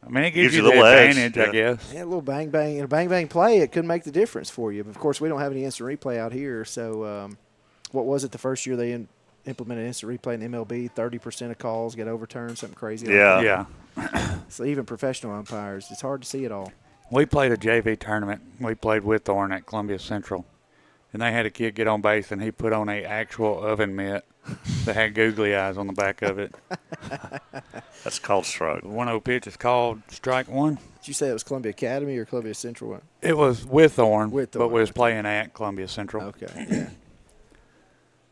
I mean, it gives you a little the edge, advantage, I guess. yeah, a little bang bang, a bang bang play, it could make the difference for you. But of course, we don't have any instant replay out here. So, what was it the first year they implemented instant replay in MLB? 30% of calls get overturned, something crazy. Yeah, yeah. So even professional umpires, it's hard to see it all. We played a JV tournament. We played with Thorne at Columbia Central. And they had a kid get on base, and he put on a actual oven mitt that had googly eyes on the back of it. That's called strike. The 1-0 pitch is called strike one. Did you say it was Columbia Academy or Columbia Central? It was with Thorne, With but Thorne, we was okay. playing at Columbia Central. Okay, yeah.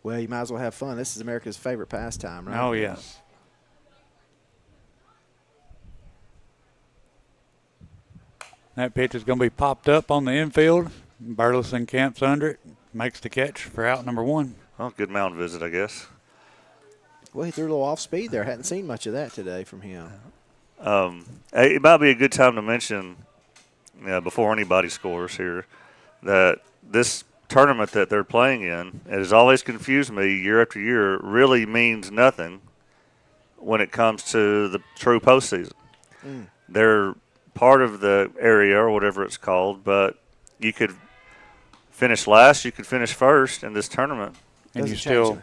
Well, you might as well have fun. This is America's favorite pastime, right? Oh, yeah. That pitch is going to be popped up on the infield. Burleson camps under it, makes the catch for out number one. Well, good mound visit, I guess. Well, he threw a little off speed there. Hadn't seen much of that today from him. It might be a good time to mention, before anybody scores here, that this tournament that they're playing in, it has always confused me year after year, really means nothing when it comes to the true postseason. They're part of the area or whatever it's called, but you could finish last, you could finish first in this tournament. And you still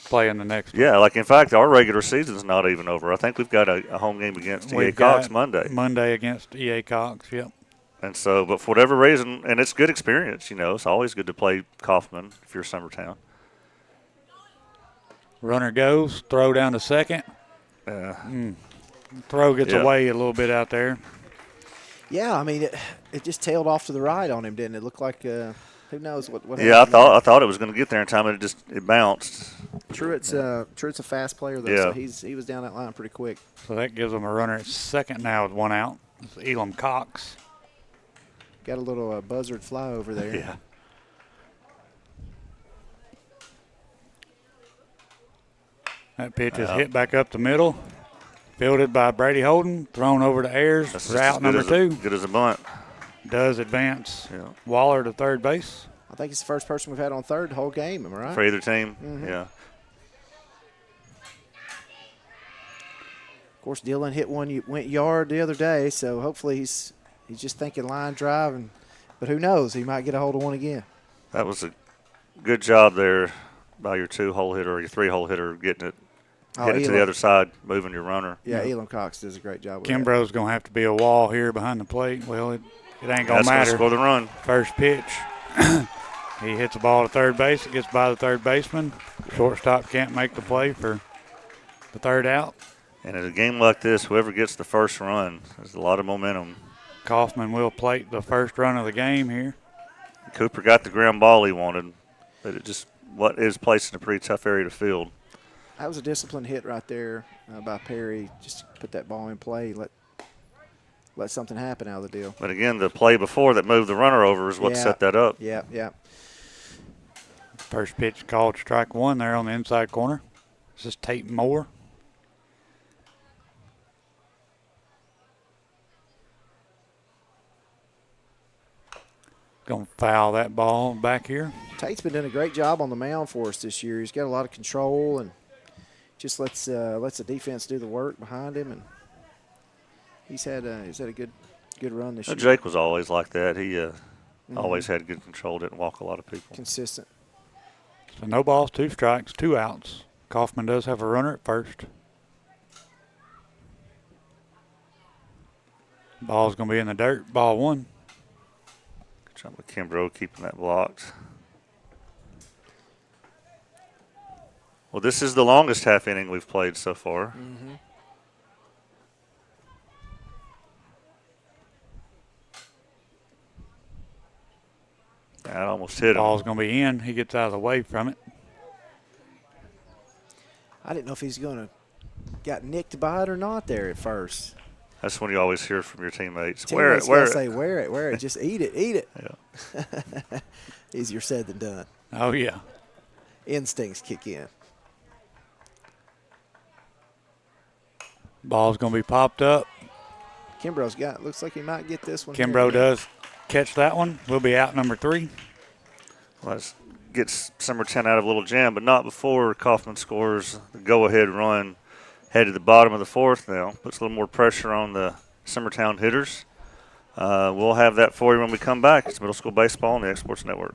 play in the next one. Yeah, like in fact, our regular season's not even over. I think we've got a home game against EA Cox Monday. Monday against EA Cox, yep. And so, but for whatever reason, and it's good experience, it's always good to play Coffman if you're Summertown. Runner goes, throw down to second. Throw gets away a little bit out there. Yeah, I mean, it just tailed off to the right on him, didn't it? It looked like, who knows what happened. Yeah, I thought it was going to get there in time, and it bounced. Truett's a fast player, though, so he was down that line pretty quick. So that gives them a runner at second now with one out. It's Elam Cox. Got a little buzzard fly over there. Yeah. That pitch is hit back up the middle. Fielded by Brady Holden. Thrown over to Ayers for out number two. Good as a bunt. Does advance Waller to third base. I think it's the first person we've had on third the whole game. Am I right? For either team, yeah. Of course, Dylan went yard the other day, so hopefully he's just thinking line drive. But who knows? He might get a hold of one again. That was a good job there by your 2-hole hitter or your 3-hole hitter getting it. Hit it to the other side, moving your runner. Yeah, Elam Cox does a great job with Kimbrough's going to have to be a wall here behind the plate. Well, it ain't going to matter. That's going to score the run. First pitch. He hits the ball to third base. It gets by the third baseman. Shortstop can't make the play for the third out. And in a game like this, whoever gets the first run, there's a lot of momentum. Coffman will plate the first run of the game here. Cooper got the ground ball he wanted, but it just is placed in a pretty tough area to field. That was a disciplined hit right there by Perry. Just to put that ball in play, let something happen out of the deal. But again, the play before that moved the runner over is what set that up. Yeah. First pitch called strike one there on the inside corner. This is Tate Moore. Going to foul that ball back here. Tate's been doing a great job on the mound for us this year. He's got a lot of control and just lets the defense do the work behind him, and he's had a good run this year. Jake was always like that. He always had good control, didn't walk a lot of people. Consistent. So no balls, 2 strikes, 2 outs. Coffman does have a runner at first. Ball's going to be in the dirt. Ball 1. Good job with Kimbrough keeping that blocked. Well, this is the longest half inning we've played so far. That almost hit him. Ball's going to be in. He gets out of the way from it. I didn't know if he's going to got nicked by it or not there at first. That's when you always hear from your teammates. Wear it. Just eat it. Yeah. Easier said than done. Oh, yeah. Instincts kick in. Ball's going to be popped up. Kimbrough's looks like he might get this one. Kimbrough does catch that one. We'll be out number 3. Well, let's get Summertown out of a little jam, but not before Coffman scores the go-ahead run. Head to the bottom of the 4th now. Puts a little more pressure on the Summertown hitters. We'll have that for you when we come back. It's Middle School Baseball on the X Sports Network.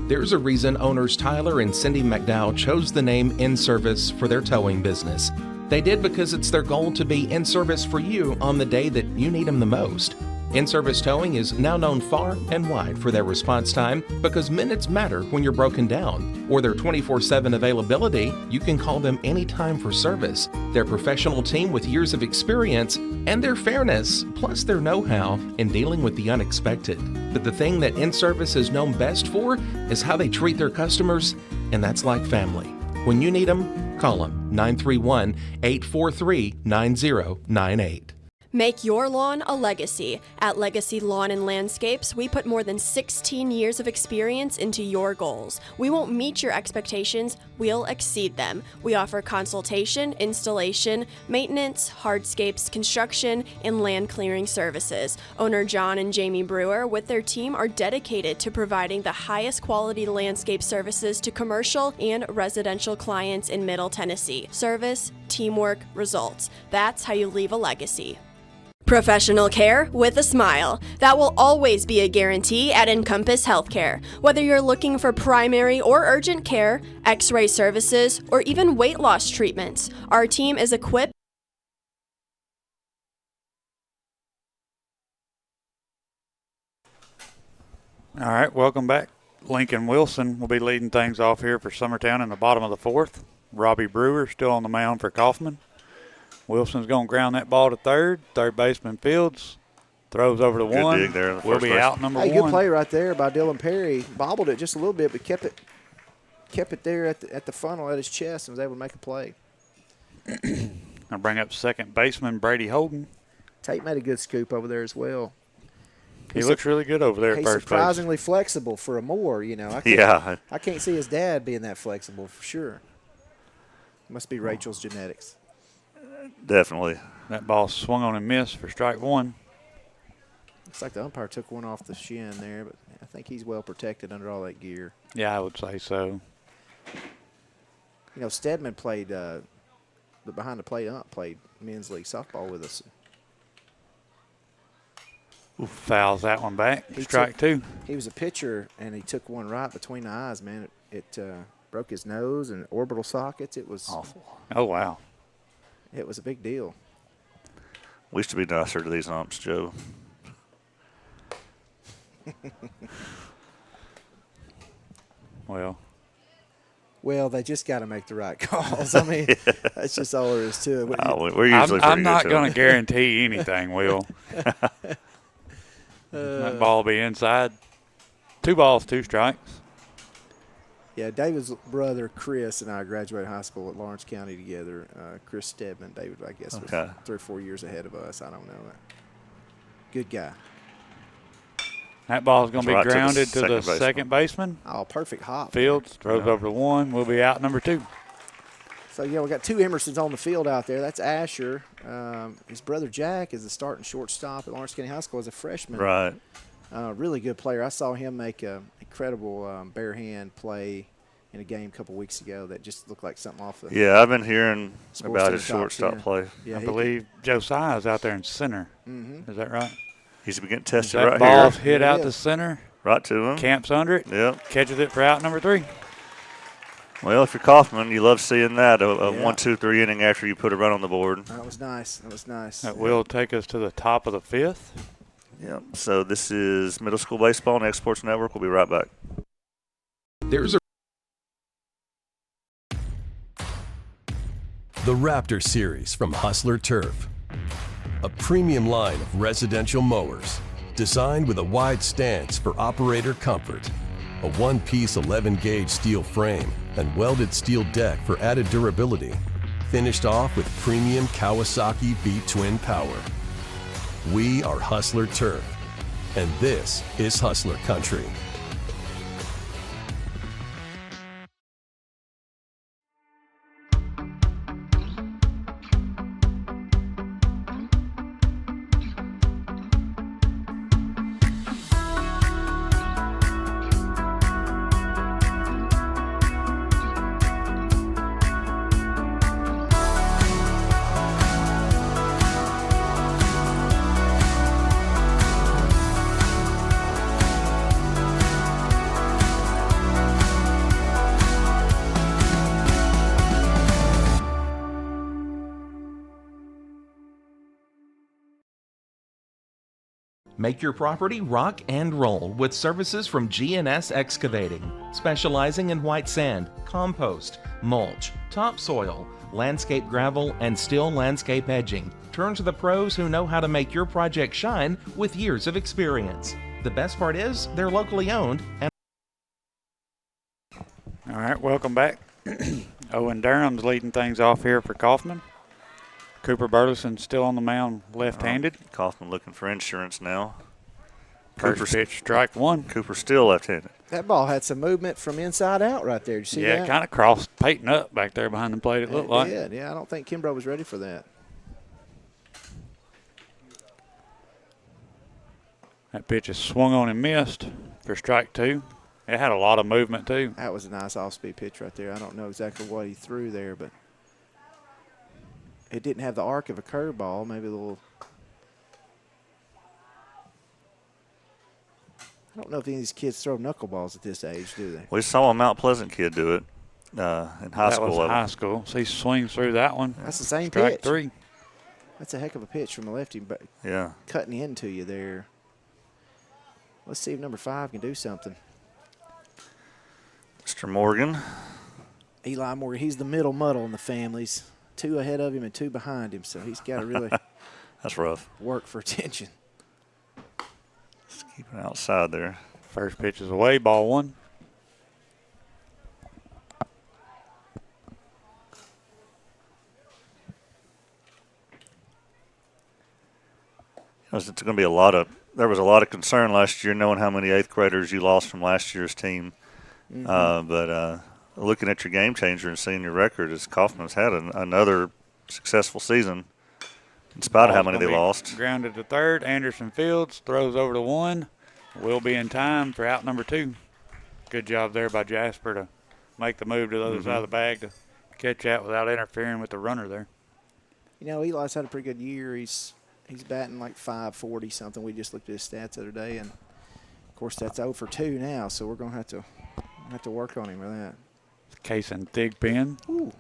There's a reason owners Tyler and Cindy McDowell chose the name In Service for their towing business. They did because it's their goal to be in service for you on the day that you need them the most. In-service towing is now known far and wide for their response time because minutes matter when you're broken down. Or their 24/7 availability, you can call them anytime for service. Their professional team with years of experience and their fairness, plus their know-how in dealing with the unexpected. But the thing that In-Service is known best for is how they treat their customers, and that's like family. When you need them, call them 931-843-9098. Make your lawn a legacy. At Legacy Lawn and Landscapes, we put more than 16 years of experience into your goals. We won't meet your expectations, we'll exceed them. We offer consultation, installation, maintenance, hardscapes, construction, and land clearing services. Owner John and Jamie Brewer, with their team, are dedicated to providing the highest quality landscape services to commercial and residential clients in Middle Tennessee. Service, teamwork, results. That's how you leave a legacy. Professional care with a smile. That will always be a guarantee at Encompass Healthcare. Whether you're looking for primary or urgent care, x-ray services, or even weight loss treatments, our team is equipped. All right, welcome back. Lincoln Wilson will be leading things off here for Summertown in the bottom of the fourth. Robbie Brewer still on the mound for Coffman. Wilson's going to ground that ball to third. Third baseman Fields throws over to one. Dig there in the We'll first be base. out number Hey, one. good play right there by Dylan Perry. Bobbled it just a little bit, but kept it there at the funnel at his chest and was able to make a play. I'll bring up second baseman Brady Holden. Tate made a good scoop over there as well. He looks really good over there at He's first base. surprisingly flexible for a Moore, you know. I can't see his dad being that flexible for sure. Must be Rachel's genetics. Definitely. That ball swung on and missed for strike one. Looks like the umpire took one off the shin there, but I think he's well protected under all that gear. Yeah, I would say so. You know, Stedman played, the behind the plate ump played men's league softball with us. Fouls that one back. Strike two. He was a pitcher, and he took one right between the eyes, man. It broke his nose and orbital sockets. It was awful. Oh, wow. It was a big deal. We used to be nicer to these umps, Joe. Well, they just got to make the right calls. I mean, that's just all there is to it. We're usually I'm not good going to guarantee anything, Will. That ball will be inside. 2 balls, 2 strikes. Yeah, David's brother, Chris, and I graduated high school at Lawrence County together. Chris Stedman, David, I guess, was 3 or 4 years ahead of us. I don't know. Good guy. That ball is going to be grounded to the second baseman. Oh, perfect hop. Fields throws over to one. We'll be out number 2. So, yeah, we got 2 Emersons on the field out there. That's Asher. His brother Jack is the starting shortstop at Lawrence County High School as a freshman. Right. Really good player. I saw him make an incredible bare hand play in a game a couple weeks ago that just looked like something off the. Yeah, I've been hearing about his shortstop play. Yeah, I believe Josiah is out there in center. Mm-hmm. Is that right? He's been getting tested right here. That ball's hit out to center. Right to him. Camps under it. Yep. Catches it for out number 3. Well, if you're Coffman, you love seeing that, a 1-2-3 inning after you put a run on the board. That was nice. That will take us to the top of the 5th. Yep. So this is Middle School Baseball on X Sports Network. We'll be right back. There's the Raptor Series from Hustler Turf. A premium line of residential mowers designed with a wide stance for operator comfort. A one-piece 11-gauge steel frame and welded steel deck for added durability. Finished off with premium Kawasaki V-twin power. We are Hustler Turf, and this is Hustler Country. Make your property rock and roll with services from G&S Excavating, specializing in white sand, compost, mulch, topsoil, landscape gravel, and steel landscape edging. Turn to the pros who know how to make your project shine with years of experience. The best part is they're locally owned and All right, welcome back. Owen Durham's leading things off here for Coffman. Cooper Burleson still on the mound left-handed. Coffman looking for insurance now. First pitch, strike one. Cooper still left-handed. That ball had some movement from inside out right there. Did you see that? Yeah, it kind of crossed Peyton up back there behind the plate, it looked like. Did. Yeah, I don't think Kimbrough was ready for that. That pitch is swung on and missed for strike two. It had a lot of movement, too. That was a nice off-speed pitch right there. I don't know exactly what he threw there, but it didn't have the arc of a curveball. Maybe a little. I don't know if any of these kids throw knuckleballs at this age, do they? We saw a Mount Pleasant kid do it in high school. That was high school. So he swings through that one. That's the same strike pitch. Three. That's a heck of a pitch from a lefty, but yeah, cutting into you there. Let's see if number 5 can do something. Mr. Morgan. Eli Morgan, he's the middle muddle in the families. 2 ahead of him and 2 behind him, so he's got to really that's rough. Work for attention. Just keeping outside there. First pitch is away, ball one. It's going to be a lot of. There was a lot of concern last year, knowing how many 8th graders you lost from last year's team. Mm-hmm. But looking at your game changer and seeing your record, as Coffman's had another successful season, in spite of how many they lost. Grounded to third. Anderson Fields throws over to 1. Will be in time for out number 2. Good job there by Jasper to make the move to the other side of the bag to catch that without interfering with the runner there. You know, Eli's had a pretty good year. He's batting like 540 something. We just looked at his stats the other day, and of course that's 0 for 2 now. So we're going to have to work on him with that. Case and Thig pin. Ooh.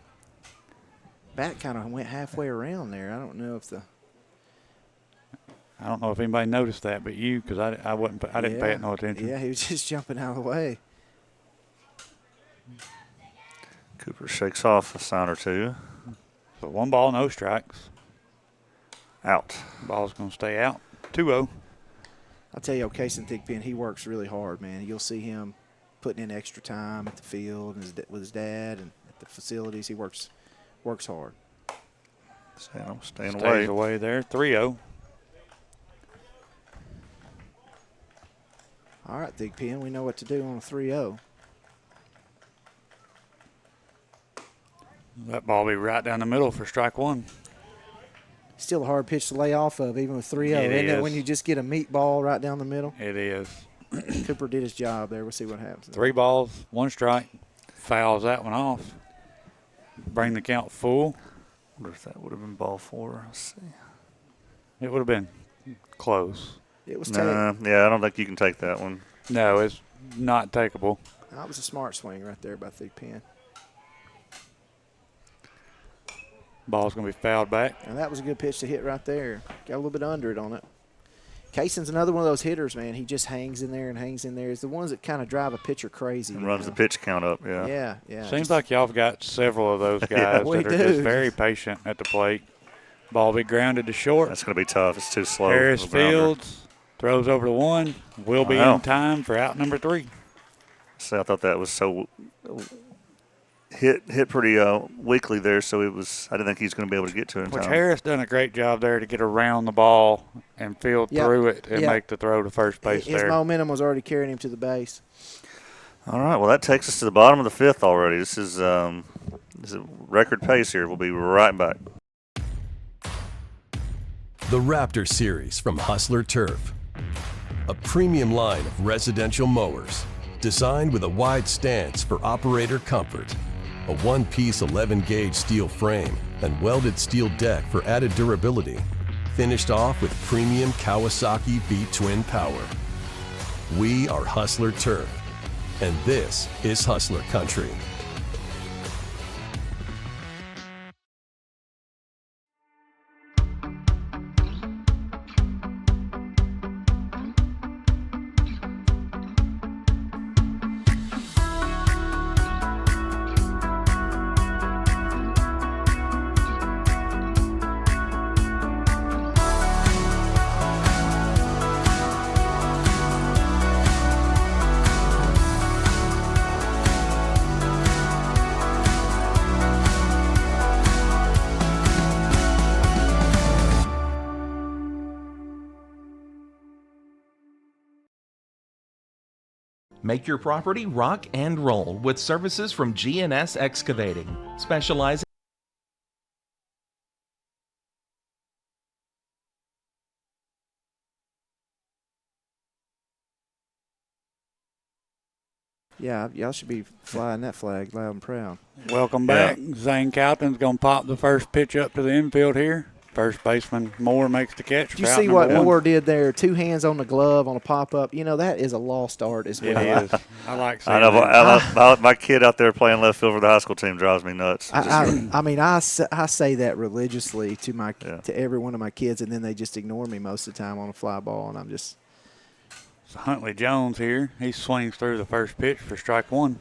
Bat kind of went halfway around there. I don't know if anybody noticed that, but you, because I didn't pay it no attention. Yeah, he was just jumping out of the way. Cooper shakes off a sign or two. So 1 ball, no strikes. Out. Ball's going to stay out. 2-0. I'll tell you, Case and Thigpen, he works really hard, man. You'll see him putting in extra time at the field and with his dad and at the facilities. He works hard. Staying away. Stays away there. 3-0. All right, Thigpen, we know what to do on a 3-0. That ball will be right down the middle for strike 1. Still a hard pitch to lay off of, even with 3-0. Isn't it when you just get a meatball right down the middle? It is. Cooper did his job there. We'll see what happens. 3 balls, 1 strike. Fouls that one off. Bring the count full. I wonder if that would have been ball 4. Let's see. It would have been close. It was yeah, I don't think you can take that one. No, it's not takeable. That was a smart swing right there by Thigpen. Ball's going to be fouled back. And that was a good pitch to hit right there. Got a little bit under it on it. Kaysen's another one of those hitters, man. He just hangs in there and hangs in there. He's the ones that kind of drive a pitcher crazy. And runs the pitch count up, yeah. Yeah. Seems like y'all have got several of those guys that are just very patient at the plate. Ball be grounded to short. That's going to be tough. It's too slow. Harris Fields throws over to 1. Will be in time for out number 3. See, I thought that was so hit pretty weakly there, so it was. I didn't think he was going to be able to get to it in time. Harris done a great job there to get around the ball and field through it and make the throw to first base His momentum was already carrying him to the base. All right, well, that takes us to the bottom of the 5th already. This is a record pace here. We'll be right back. The Raptor Series from Hustler Turf. A premium line of residential mowers designed with a wide stance for operator comfort. A one-piece 11-gauge steel frame and welded steel deck for added durability. Finished off with premium Kawasaki V-twin power. We are Hustler Turf, and this is Hustler Country. Make your property rock and roll with services from G&S Excavating, specializing. Yeah, y'all should be flying that flag loud and proud. Welcome back. Zane Calton's going to pop the first pitch up to the infield here. First baseman Moore makes the catch. Did you see what Moore did there? 2 hands on the glove on a pop-up. You know, that is a lost art as well. It is. I like seeing I know. that. My kid out there playing left field for the high school team drives me nuts. I mean, I say that religiously to every one of my kids, and then they just ignore me most of the time on a fly ball, and I'm just. So Huntley Jones here. He swings through the first pitch for strike one.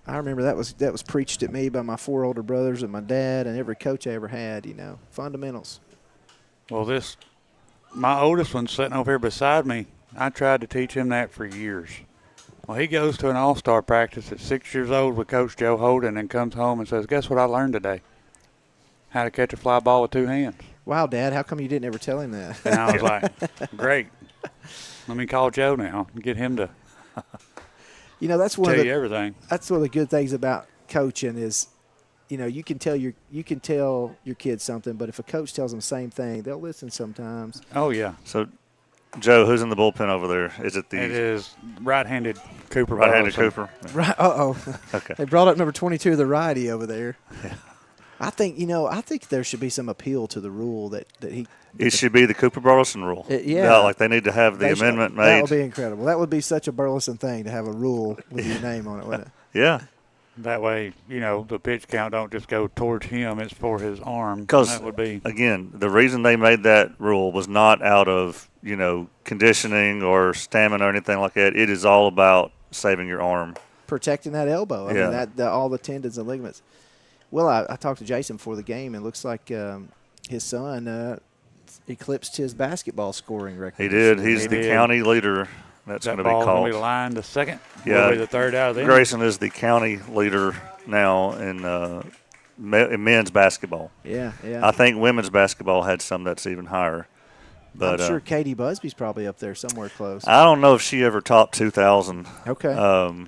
I remember that was preached at me by my 4 older brothers and my dad and every coach I ever had, you know, fundamentals. Well, my oldest one's sitting over here beside me. I tried to teach him that for years. Well, he goes to an all-star practice at 6 years old with Coach Joe Holden and comes home and says, guess what I learned today? How to catch a fly ball with 2 hands. Wow, Dad, how come you didn't ever tell him that? And I was like, great. Let me call Joe now and get him to you know, that's one tell of you everything. That's one of the good things about coaching is, you know, you can tell your kids something, but if a coach tells them the same thing, they'll listen sometimes. Oh yeah. So, Joe, who's in the bullpen over there? Is it It is right-handed Cooper. Right-handed Burleson. Cooper. Right. Okay. They brought up number 22, the righty over there. Yeah. I think there should be some appeal to the rule that he. It should be the Cooper Burleson rule. Like they need to have the amendment made. That would be incredible. That would be such a Burleson thing to have a rule with your name on it, wouldn't it? Yeah. That way, you know, the pitch count don't just go towards him; it's for his arm. Because that would be again, the reason they made that rule was not out of conditioning or stamina or anything like that. It is all about saving your arm, protecting that elbow. I mean, all the tendons and ligaments. Well, I talked to Jason before the game, and it looks like his son eclipsed his basketball scoring record. He did. He's the county leader. That's going to be called. Going to be lined to second. Yeah, will be the third out of the Grayson is the county leader now in men's basketball. Yeah. I think women's basketball had some that's even higher. But I'm sure Katie Busby's probably up there somewhere close. I don't know if she ever topped 2,000. Okay.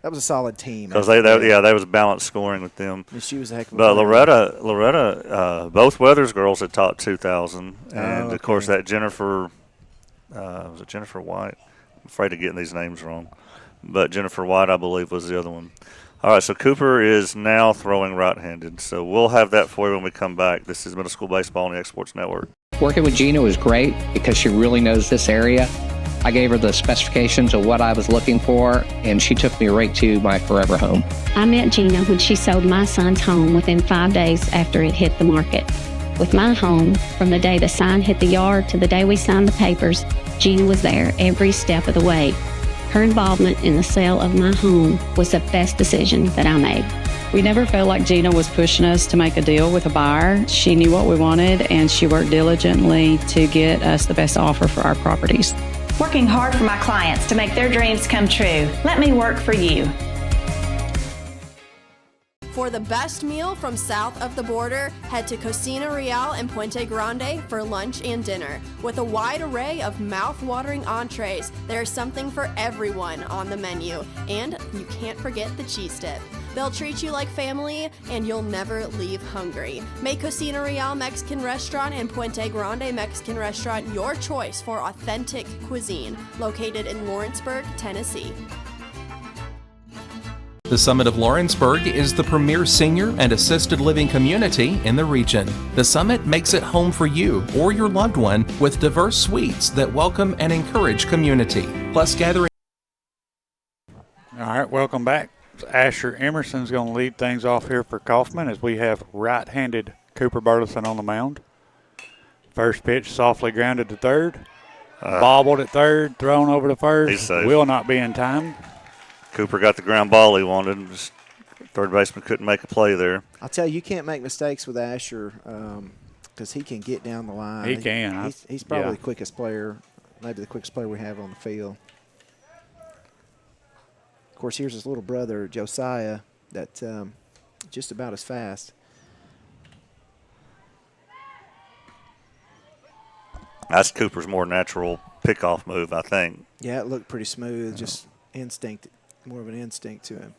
That was a solid team. Because they was balanced scoring with them. And she was a heck of a But player. Loretta, both Weathers girls had topped 2,000, and of course that Jennifer, was it Jennifer White? I'm afraid of getting these names wrong, but Jennifer White, I believe, was the other one. All right, so Cooper is now throwing right-handed. So we'll have that for you when we come back. This is Middle School Baseball on the X Sports Network. Working with Gina was great because she really knows this area. I gave her the specifications of what I was looking for, and she took me right to my forever home. I met Gina when she sold my son's home within 5 days after it hit the market. With my home, from the day the sign hit the yard to the day we signed the papers, Gina was there every step of the way. Her involvement in the sale of my home was the best decision that I made. We never felt like Gina was pushing us to make a deal with a buyer. She knew what we wanted, and she worked diligently to get us the best offer for our properties. Working hard for my clients to make their dreams come true. Let me work for you. For the best meal from south of the border, head to Cocina Real in Puente Grande for lunch and dinner. With a wide array of mouth-watering entrees, there's something for everyone on the menu. And you can't forget the cheese dip. They'll treat you like family, and you'll never leave hungry. Make Cocina Real Mexican Restaurant and Puente Grande Mexican Restaurant your choice for authentic cuisine, located in Lawrenceburg, Tennessee. The Summit of Lawrenceburg is the premier senior and assisted living community in the region. The Summit makes it home for you or your loved one with diverse suites that welcome and encourage community. Plus gathering. All right, welcome back. Asher Emerson's going to lead things off here for Coffman as we have right-handed Cooper Burleson on the mound. First pitch softly grounded to third. Bobbled at third, thrown over to first. He's safe. Will not be in time. Cooper got the ground ball he wanted. Just third baseman couldn't make a play there. I'll tell you can't make mistakes with Asher because he can get down the line. He can. He's probably the quickest player, maybe the quickest player we have on the field. Of course, here's his little brother, Josiah, that's just about as fast. That's Cooper's more natural pickoff move, I think. Yeah, it looked pretty smooth. Just instinct, more of an instinct to him.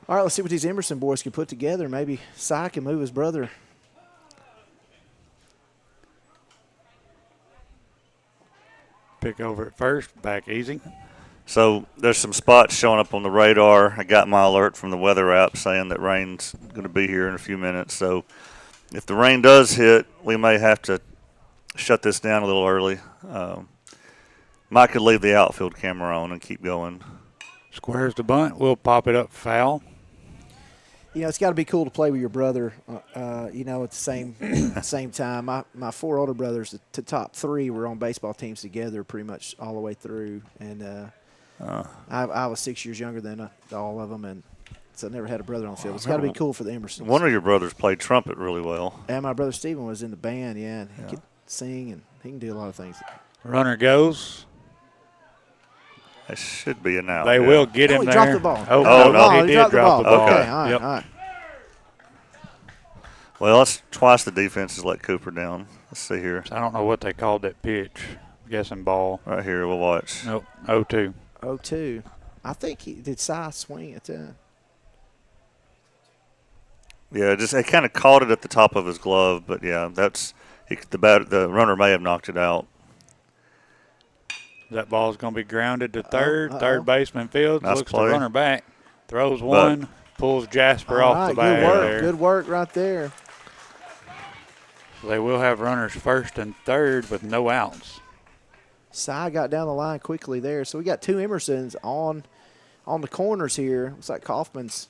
All right, let's see what these Emerson boys can put together. Maybe Cy can move his brother. Pick over at first, back easy. So there's some spots showing up on the radar. I got my alert from the weather app saying that rain's going to be here in a few minutes. So if the rain does hit, we may have to shut this down a little early. Mike could leave the outfield camera on and keep going. Squares the bunt. We'll pop it up foul. You know, it's got to be cool to play with your brother, you know, at the same time. My 4 older brothers, the top 3 were on baseball teams together pretty much all the way through. And I was 6 years younger than all of them, and so I never had a brother on the field. It's got to be cool for the Emersons. One of your brothers played trumpet really well. And my brother Steven was in the band, and he could sing, and he can do a lot of things. Runner goes. That should be an out. They will get him he there. dropped the ball. Oh, no. He did drop the ball. Okay, all right, Yep. all right. Well, that's twice the defense has let Cooper down. Let's see here. I don't know what they called that pitch. I'm guessing ball. Right here, we'll watch. Nope, 0-2. 0-2. I think did Cy swing at that? Yeah, it kind of caught it at the top of his glove, but yeah, the runner may have knocked it out. That ball's going to be grounded to third. Third baseman fields, nice looks play. the runner back, throws one, pulls Jasper off the bag. Good work. There. Good work right there. They will have runners first and third with no outs. Cy got down the line quickly there. So we got 2 Emersons on the corners here. Looks like Coffman's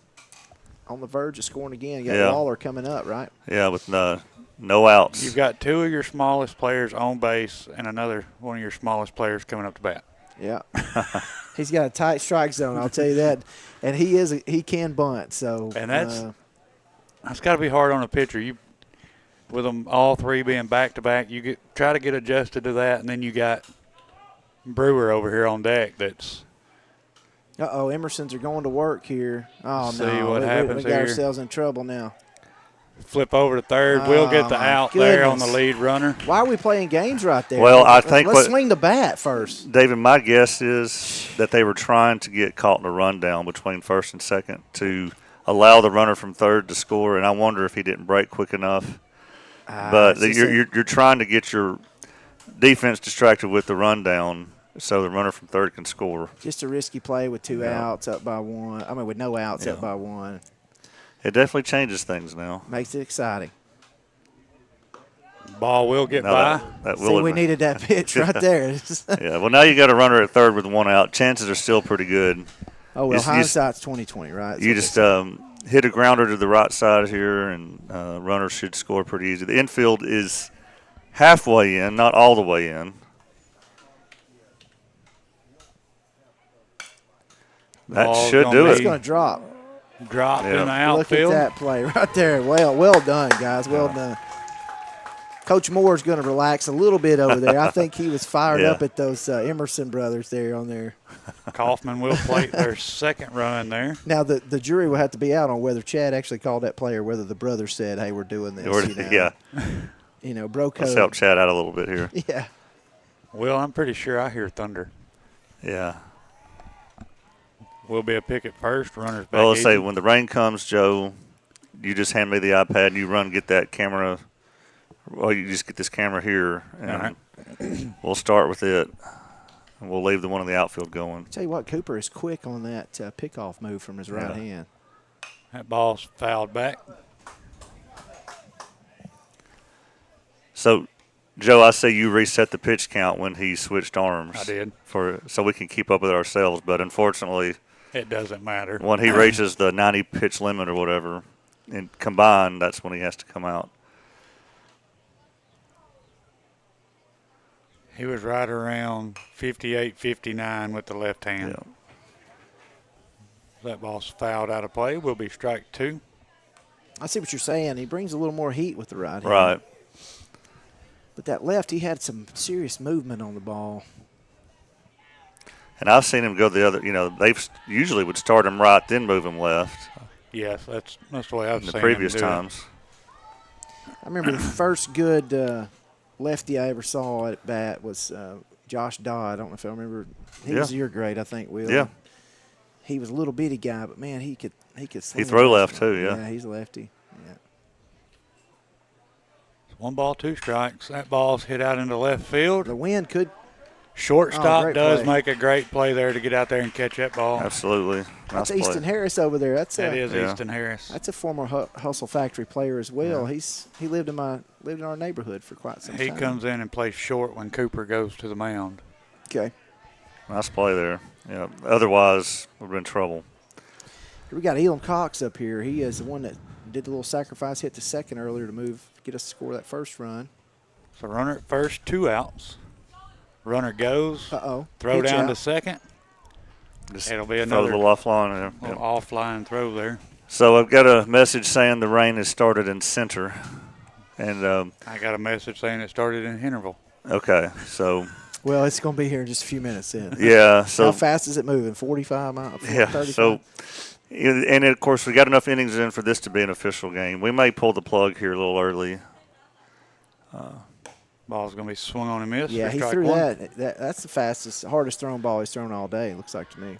on the verge of scoring again. You got Waller coming up, right? Yeah, with no outs. You've got 2 of your smallest players on base and another one of your smallest players coming up to bat. Yeah. He's got a tight strike zone, I'll tell you that. And he can bunt. So and that's got to be hard on a pitcher. With them all 3 being back to back, you try to get adjusted to that, and then you got Brewer over here on deck. That's Emersons are going to work here. Oh see no, what happens we got here. ourselves in trouble now. Flip over to third. We'll get the out there on the lead runner. Why are we playing games right there? Well, I think let's swing the bat first. David, my guess is that they were trying to get caught in a rundown between first and second to allow the runner from third to score, and I wonder if he didn't break quick enough. But you're trying to get your defense distracted with the rundown so the runner from third can score. Just a risky play with 2 outs up by 1. I mean, with no outs up by 1. It definitely changes things now. Makes it exciting. Ball will get by. We needed that pitch right there. Yeah, well, now you got a runner at third with 1 out. Chances are still pretty good. Oh, well, hindsight's 20/20, right? You just hit a grounder to the right side here, and runners should score pretty easy. The infield is halfway in, not all the way in. That should do it. It's going to drop. In the outfield. Look at that play right there. Well done, guys. Well done. Coach Moore's going to relax a little bit over there. I think he was fired up at those Emerson brothers there on there. Kaufman will plate their second run there. Now, the jury will have to be out on whether Chad actually called that play or whether the brothers said, hey, we're doing this. Yeah. You know, bro code. Let's help Chad out a little bit here. Yeah. Well, I'm pretty sure I hear thunder. Yeah. Will be a pick at first. Runners back. Well, let's say when the rain comes, Joe, you just hand me the iPad and you run get that camera. Well, you just get this camera here, and we'll start with it. And we'll leave the one in the outfield going. Tell you what, Cooper is quick on that pickoff move from his right hand. That ball's fouled back. So, Joe, I say you reset the pitch count when he switched arms. I did. So we can keep up with it ourselves, but unfortunately, it doesn't matter. When he reaches the 90 pitch limit or whatever, and combined, that's when he has to come out. He was right around 58, 59 with the left hand. Yeah. That ball's fouled out of play. Will be strike 2. I see what you're saying. He brings a little more heat with the right hand. Right. But that left, he had some serious movement on the ball. And I've seen him go the other. You know, they usually would start him right, then move him left. Yes, that's the way I've seen the previous him do times. I remember the first good lefty I ever saw at bat was Josh Dodd. I don't know if I remember. He was your grade, I think, Will. Yeah. He was a little bitty guy, but, man, he could sling He throw it. left, too, yeah. Yeah, he's a lefty. Yeah. 1 ball, 2 strikes. That ball's hit out into left field. The wind could. Shortstop does play. make a great play there to get out there and catch that ball. Absolutely. That's Nice Easton play. Harris over there. That is Easton Harris. That's a former Hustle Factory player as well. Yeah. He lived in our neighborhood for quite some time. He comes in and plays short when Cooper goes to the mound. Okay. Nice play there. Yeah. Otherwise, we've been in trouble. We got Elam Cox up here. He is the one that did the little sacrifice hit to second earlier to get us to score that first run. So runner at first, 2 outs. Runner goes. Throw down to second. It'll be another little offline. Yeah. Offline throw there. So I've got a message saying the rain has started in center, and I got a message saying it started in Hennerville. Okay, so. Well, it's going to be here in just a few minutes then. Yeah. So how fast is it moving? 45 miles. Yeah. 35? So, and of course we got enough innings in for this to be an official game. We may pull the plug here a little early. Ball's going to be swung on and missed. Yeah, he threw that. That's the fastest, hardest thrown ball he's thrown all day, it looks like to me.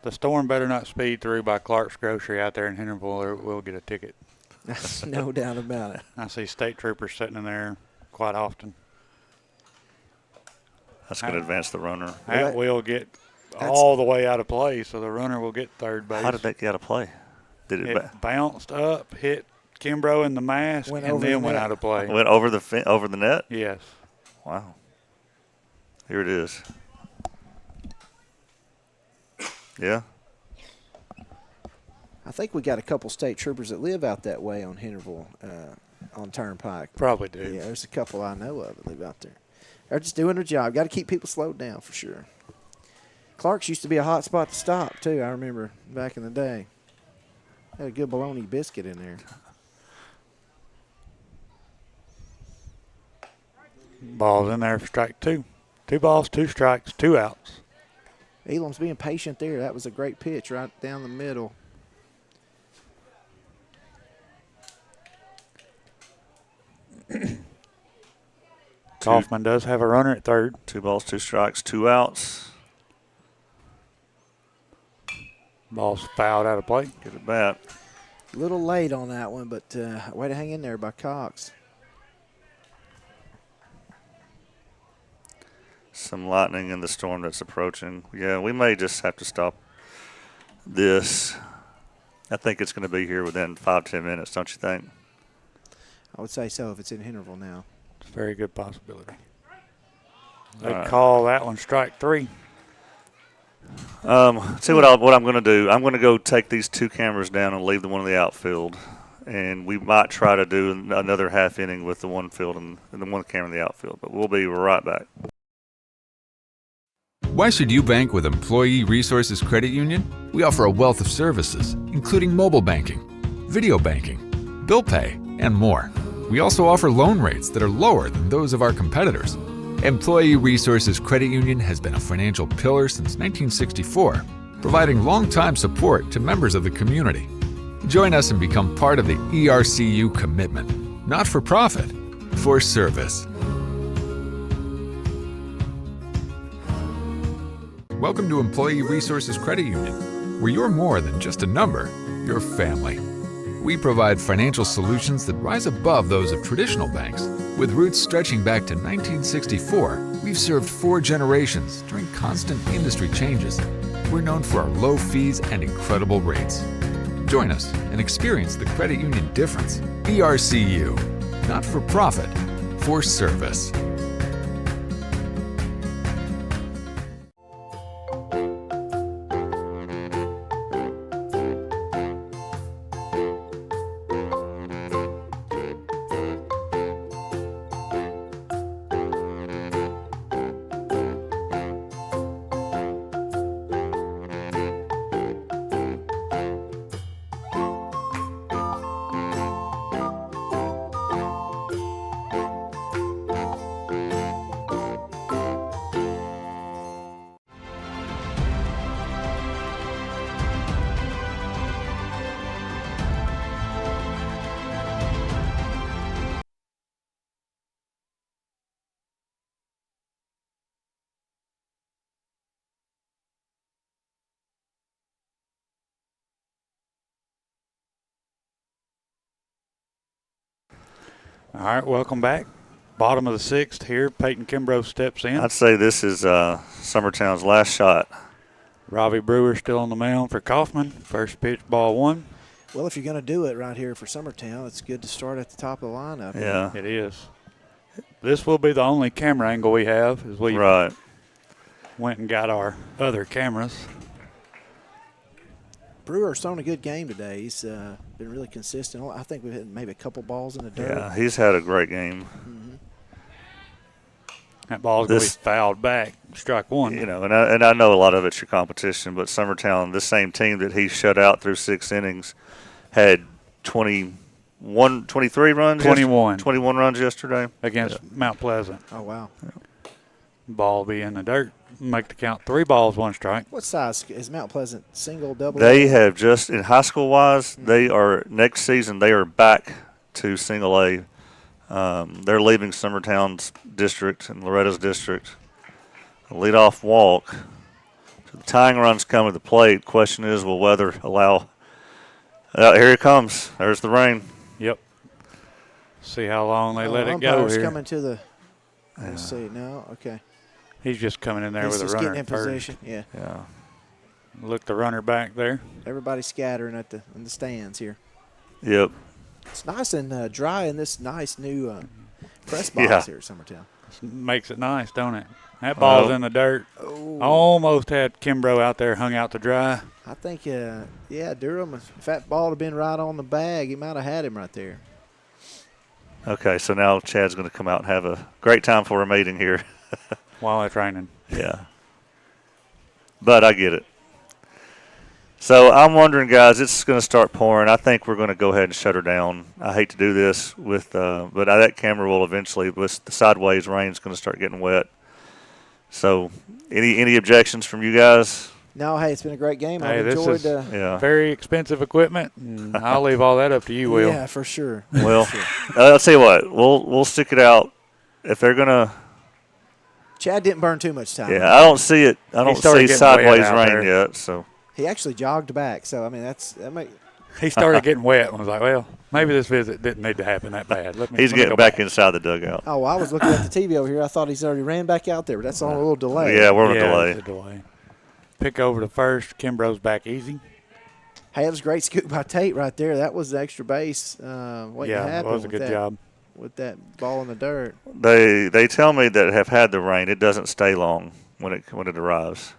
The Storm better not speed through by Clark's Grocery out there in Hennerville or we'll get a ticket. That's no doubt about it. I see state troopers sitting in there quite often. That's going to advance the runner. That will get all the way out of play, so the runner will get third base. How did that get out of play? Did it bounced up, hit Kimbrough in the mask, and then went out of play. Went over the net? Yes. Wow. Here it is. Yeah. I think we got a couple state troopers that live out that way on Hennerville, on Turnpike. Probably do. Yeah, there's a couple I know of that live out there. They're just doing their job. Got to keep people slowed down for sure. Clark's used to be a hot spot to stop, too, I remember back in the day. Had a good bologna biscuit in there. Ball's in there for strike 2. 2 balls, 2 strikes, 2 outs. Elam's being patient there. That was a great pitch right down the middle. Coffman does have a runner at third. 2 balls, 2 strikes, 2 outs. Ball's fouled out of play. Get it back. A little late on that one, but way to hang in there by Cox. Some lightning in the storm that's approaching. Yeah, we may just have to stop this. I think it's going to be here within 5-10 minutes, don't you think? I would say so if it's in Hennerville now. It's a very good possibility. They call that one strike 3. See what I'm going to do. I'm going to go take these 2 cameras down and leave the one in the outfield, and we might try to do another half inning with the one field and the one camera in the outfield. But we'll be right back. Why should you bank with Employee Resources Credit Union? We offer a wealth of services, including mobile banking, video banking, bill pay, and more. We also offer loan rates that are lower than those of our competitors. Employee Resources Credit Union has been a financial pillar since 1964, providing long-time support to members of the community. Join us and become part of the ERCU commitment, not for profit, for service. Welcome to Employee Resources Credit Union, where you're more than just a number, you're family. We provide financial solutions that rise above those of traditional banks. With roots stretching back to 1964, we've served 4 generations during constant industry changes. We're known for our low fees and incredible rates. Join us and experience the credit union difference. ERCU, not for profit, for service. All right, welcome back. Bottom of the 6th here. Peyton Kimbrough steps in. I'd say this is Summertown's last shot. Robbie Brewer still on the mound for Coffman. First pitch, ball 1. Well, if you're going to do it right here for Summertown, it's good to start at the top of the lineup. Yeah. It is. This will be the only camera angle we have as we went and got our other cameras. Brewer's thrown a good game today. He's been really consistent. I think we've hit maybe a couple balls in the dirt. Yeah, he's had a great game. That ball's going to be fouled back, strike 1. You know, and I know a lot of it's your competition, but Summertown, this same team that he shut out through 6 innings, had 23 runs? 21 runs yesterday. Against Mount Pleasant. Oh, wow. Yeah. Ball be in the dirt. Make the count 3 balls, 1 strike. What size is Mount Pleasant? Single, double? They have just, in high school wise, they are, next season, they are back to single A. They're leaving Summertown's district and Loretta's district. A leadoff walk. So the tying run's come to the plate. Question is, will weather allow? Here it comes. There's the rain. Yep. See how long they let it go here. Coming to the. Let's see now. Okay. He's just coming in there with a runner getting in first. position. Yeah. Yeah. Look the runner back there. Everybody scattering in the stands here. Yep. It's nice and dry in this nice new press box here at Summertown. Makes it nice, don't it? That ball's in the dirt. Oh. Almost had Kimbrough out there hung out to dry. I think, Durham, if that ball had been right on the bag, he might have had him right there. Okay, so now Chad's going to come out and have a great time for a meeting here. While it's raining. Yeah. But I get it. So I'm wondering, guys, it's going to start pouring. I think we're going to go ahead and shut her down. I hate to do this but that camera will eventually, with the sideways rain, is going to start getting wet. So any objections from you guys? No, hey, it's been a great game. Hey, I've enjoyed very expensive equipment. And I'll leave all that up to you, Will. Yeah, for sure. Well, I'll tell you what, we'll stick it out. If they're going to. Chad didn't burn too much time. Yeah, I don't see it. I don't see sideways rain yet. So he actually jogged back. So I mean, he started getting wet and was like, "Well, maybe this visit didn't need to happen that bad." He's getting back inside the dugout. Oh, well, I was looking at the TV over here. I thought he's already ran back out there, but that's on a little delay. Yeah, we're on a It's a delay. Pick over to first. Kimbrough's back easy. Hey, that was a great scoop by Tate right there. That was the extra base waiting to happen. It was a good job. With that ball in the dirt. They tell me that have had the rain, it doesn't stay long when it arrives.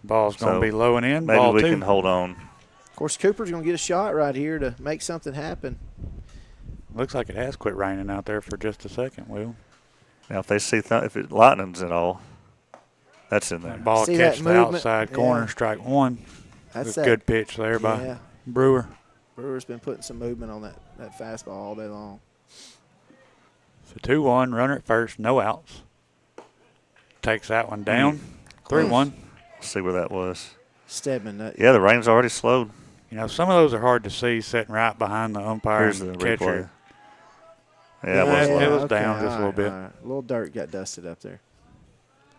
Ball's going to be low and in. Maybe ball we 2. can hold on. Of course, Cooper's going to get a shot right here to make something happen. Looks like it has quit raining out there for just a second, Will. Now, if they see if it lightens at all, that's in there. That ball catch the outside corner, strike 1. That's a good pitch there by Brewer. Brewer's been putting some movement on that fastball all day long. So 2-1, runner at first, no outs. Takes that one down. 3-1. See where that was. Stedman. Yeah, the rain's already slowed. You know, some of those are hard to see sitting right behind the umpire. Here's and the catcher. Replay. Yeah, it was down just a little bit. A little dirt got dusted up there.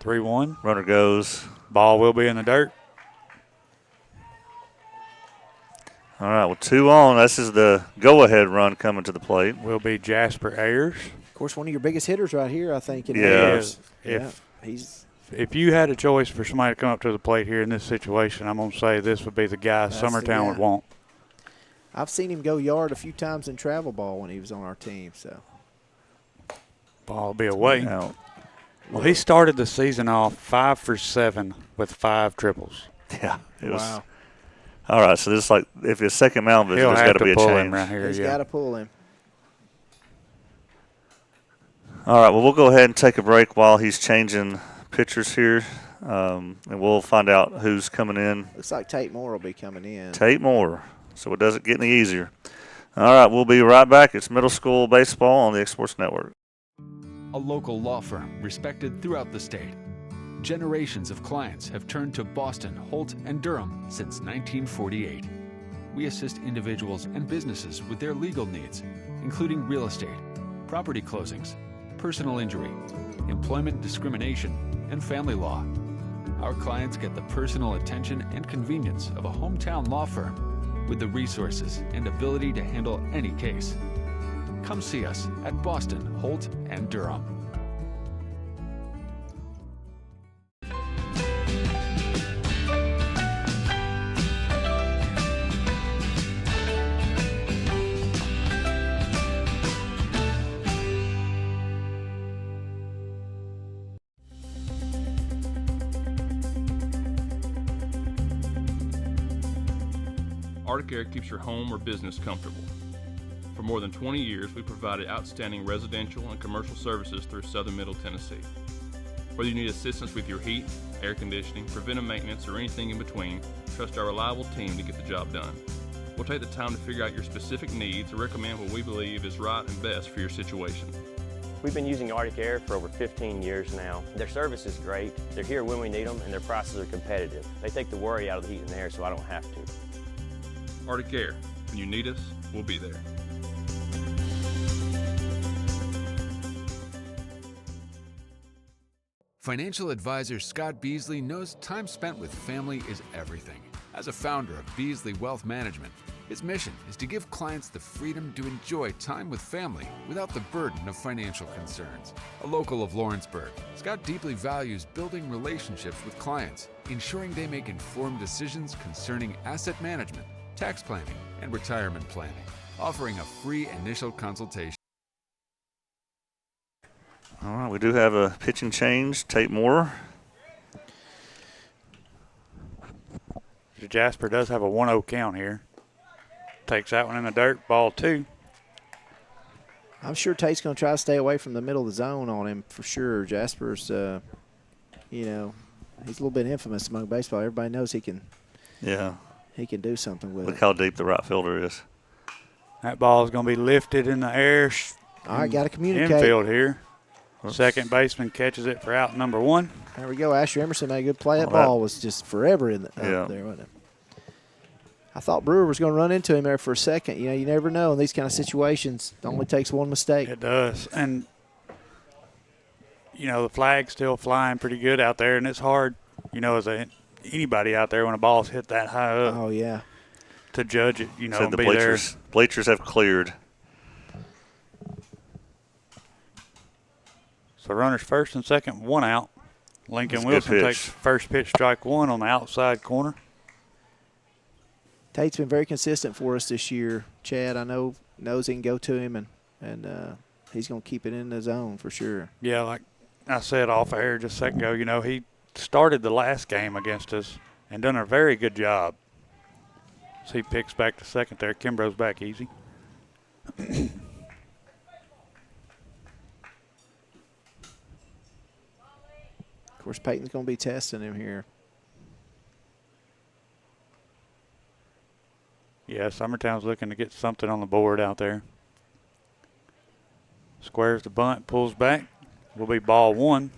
3-1. Runner goes. Ball will be in the dirt. All right, well, 2 on. This is the go-ahead run coming to the plate. Will be Jasper Ayers. Of course, one of your biggest hitters right here, I think. If you had a choice for somebody to come up to the plate here in this situation, I'm going to say this would be the guy Summertown would want. I've seen him go yard a few times in travel ball when he was on our team. So ball will be away. Out. Well, he started the season off 5 for 7 with 5 triples. Yeah, it was. All right, so this is like if his second mound visit, there's got to be a change. Right here, he's got to pull him. All right, well, we'll go ahead and take a break while he's changing pitchers here, and we'll find out who's coming in. Looks like Tate Moore will be coming in. Tate Moore, so it doesn't get any easier. All right, we'll be right back. It's middle school baseball on the X Sports Network. A local law firm respected throughout the state. Generations of clients have turned to Boston, Holt, and Durham since 1948. We assist individuals and businesses with their legal needs, including real estate, property closings, personal injury, employment discrimination, and family law. Our clients get the personal attention and convenience of a hometown law firm with the resources and ability to handle any case. come see us at Boston, Holt, and Durham. Haddock Air keeps your home or business comfortable. For more than 20 years, we provided outstanding residential and commercial services through southern Middle Tennessee. Whether you need assistance with your heat, air conditioning, preventive maintenance, or anything in between, trust our reliable team to get the job done. We'll take the time to figure out your specific needs and recommend what we believe is right and best for your situation. We've been using Haddock Air for over 15 years now. Their service is great, they're here when we need them, and their prices are competitive. They take the worry out of the heat and air so I don't have to. Haddock Air, when you need us, we'll be there. Financial advisor Scott Beasley knows time spent with family is everything. As a founder of Beasley Wealth Management, his mission is to give clients the freedom to enjoy time with family without the burden of financial concerns. A local of Lawrenceburg, Scott deeply values building relationships with clients, ensuring they make informed decisions concerning asset management, tax planning, and retirement planning, offering a free initial consultation. All right, we do have a pitching change. Tate Moore. Jasper does have a 1-0 count here. Takes that one in the dirt, ball 2. I'm sure Tate's going to try to stay away from the middle of the zone on him for sure. Jasper's, he's a little bit infamous among baseball. Everybody knows he can. Yeah. He can do something with it. Look how deep the right fielder is. That ball is going to be lifted in the air. All right, got to communicate. Infield here. Oops. Second baseman catches it for out number 1. There we go. Asher Emerson made a good play. That ball was just forever in there, wasn't it? I thought Brewer was going to run into him there for a second. You never know in these kind of situations. It only takes one mistake. It does. And, the flag's still flying pretty good out there, and it's hard, as anybody out there when a ball's hit that high up. Oh, yeah. To judge it, Said the be bleachers have cleared. So runners first and second, 1 out. Lincoln Wilson takes first pitch, strike 1 on the outside corner. Tate's been very consistent for us this year. Chad, I know, knows he can go to him, and he's going to keep it in the zone for sure. Yeah, like I said off air just a second ago, he started the last game against us and done a very good job. So he picks back to second there. Kimbrough's back easy. Of course, Peyton's going to be testing him here. Yeah, Summertown's looking to get something on the board out there. Squares the bunt, pulls back. Will be ball 1.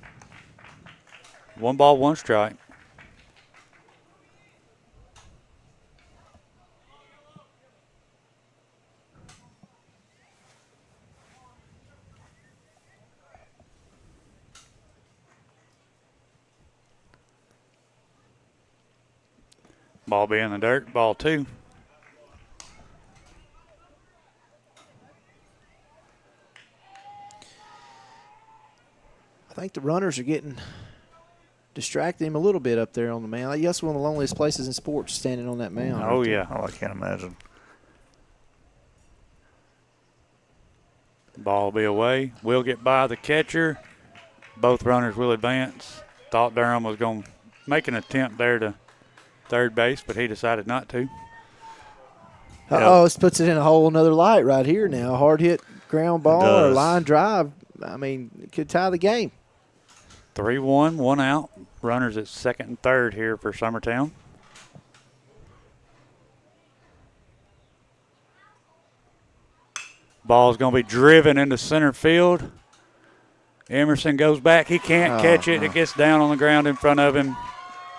1 ball, 1 strike. Ball be in the dirt, ball 2. I think the runners are distracting him a little bit up there on the mound. I guess one of the loneliest places in sports, standing on that mound. Oh, yeah. Oh, I can't imagine. Ball will be away. Will get by the catcher. Both runners will advance. Thought Durham was going to make an attempt there to third base, but he decided not to. Uh-oh, this puts it in a whole another light right here now. Hard hit ground ball or line drive. I mean, it could tie the game. 3-1, 1 out. Runners at second and third here for Summertown. Ball's going to be driven into center field. Emerson goes back. He can't catch it. It gets down on the ground in front of him.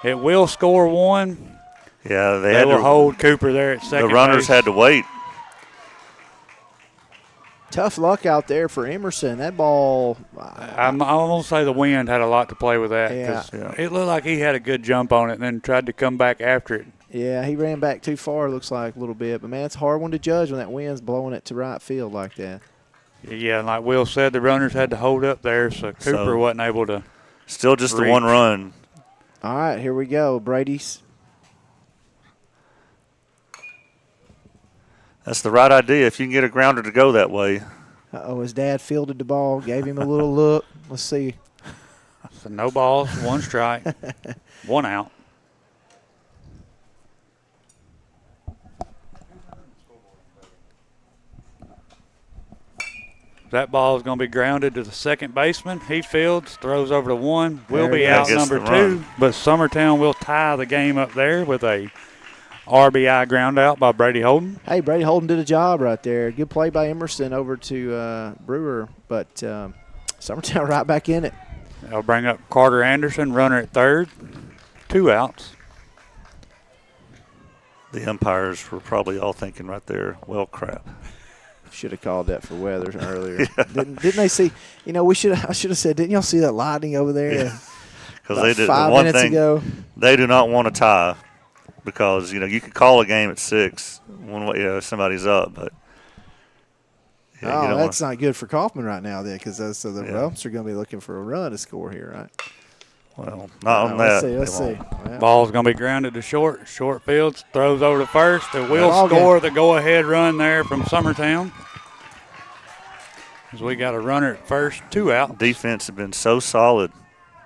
It will score 1. Yeah, they will hold Cooper there at second. The runners base. had to wait. Tough luck out there for Emerson. That ball. I'm going to say the wind had a lot to play with that. Yeah. It looked like he had a good jump on it and then tried to come back after it. Yeah, he ran back too far, looks like, a little bit. But, man, it's a hard one to judge when that wind's blowing it to right field like that. Yeah, and like Will said, the runners had to hold up there, so Cooper wasn't able to. Still just reach. the one run. All right, here we go. Brady's. That's the right idea if you can get a grounder to go that way. His dad fielded the ball, gave him a little look. Let's see. So no balls, 1 strike, 1 out. That ball is going to be grounded to the second baseman. He fields, throws over to 1. Will be out number 2, but Summertown will tie the game up there with a RBI ground out by Brady Holden. Hey, Brady Holden did a job right there. Good play by Emerson over to Brewer, but Summertown right back in it. They'll bring up Carter Anderson, runner at third. 2 outs. The umpires were probably all thinking right there, well, crap. Should have called that for weather earlier. Yeah. Didn't they see? You know, I should have said, didn't y'all see that lightning over there? Yeah. Because they did 5 one minutes thing. Ago. They do not want to tie because you could call a game at 6 one way, if somebody's up, but. Yeah, that's not good for Coffman right now, then, because the Rumps are going to be looking for a run to score here, right? Well, not on that. Let's see. Well. Ball's going to be grounded to short. Short fields, throws over to first. It will score the go-ahead run there from Summertown. As we got a runner at first, 2 out. Defense has been so solid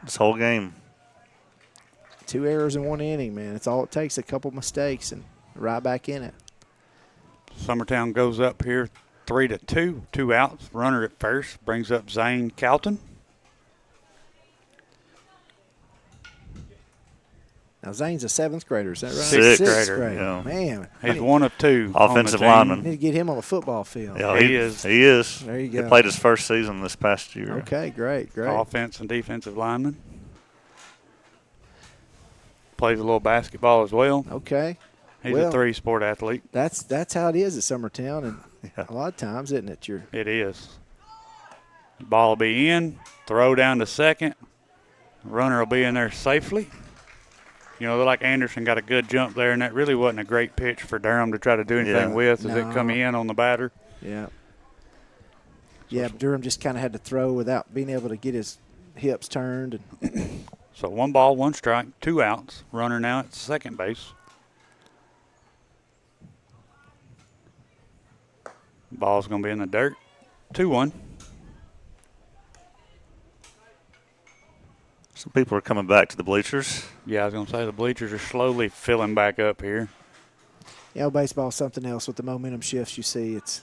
this whole game. 2 errors in 1 inning, man. It's all it takes, a couple mistakes, and right back in it. Summertown goes up here 3-2, 2 outs. Runner at first brings up Zane Calton. Now, Zane's a 7th grader, is that right? 6th grader. Yeah. Man. He's 1 of 2. Offensive lineman. Need to get him on the football field. Yeah, he is. He is. There you go. He played his first season this past year. Okay, great. Offense and defensive lineman. Plays a little basketball as well. Okay. He's a 3-sport athlete. That's how it is at Summertown, and a lot of times, isn't it? It is. Ball will be in. Throw down to second. Runner will be in there safely. You know, like Anderson got a good jump there, and that really wasn't a great pitch for Durham to try to do anything with as it come in on the batter. Yeah. Yeah, Durham just kind of had to throw without being able to get his hips turned. So 1 ball, 1 strike, 2 outs. Runner now at second base. Ball's going to be in the dirt. 2-1. Some people are coming back to the bleachers. Yeah, I was going to say the bleachers are slowly filling back up here. Baseball's something else with the momentum shifts you see. It's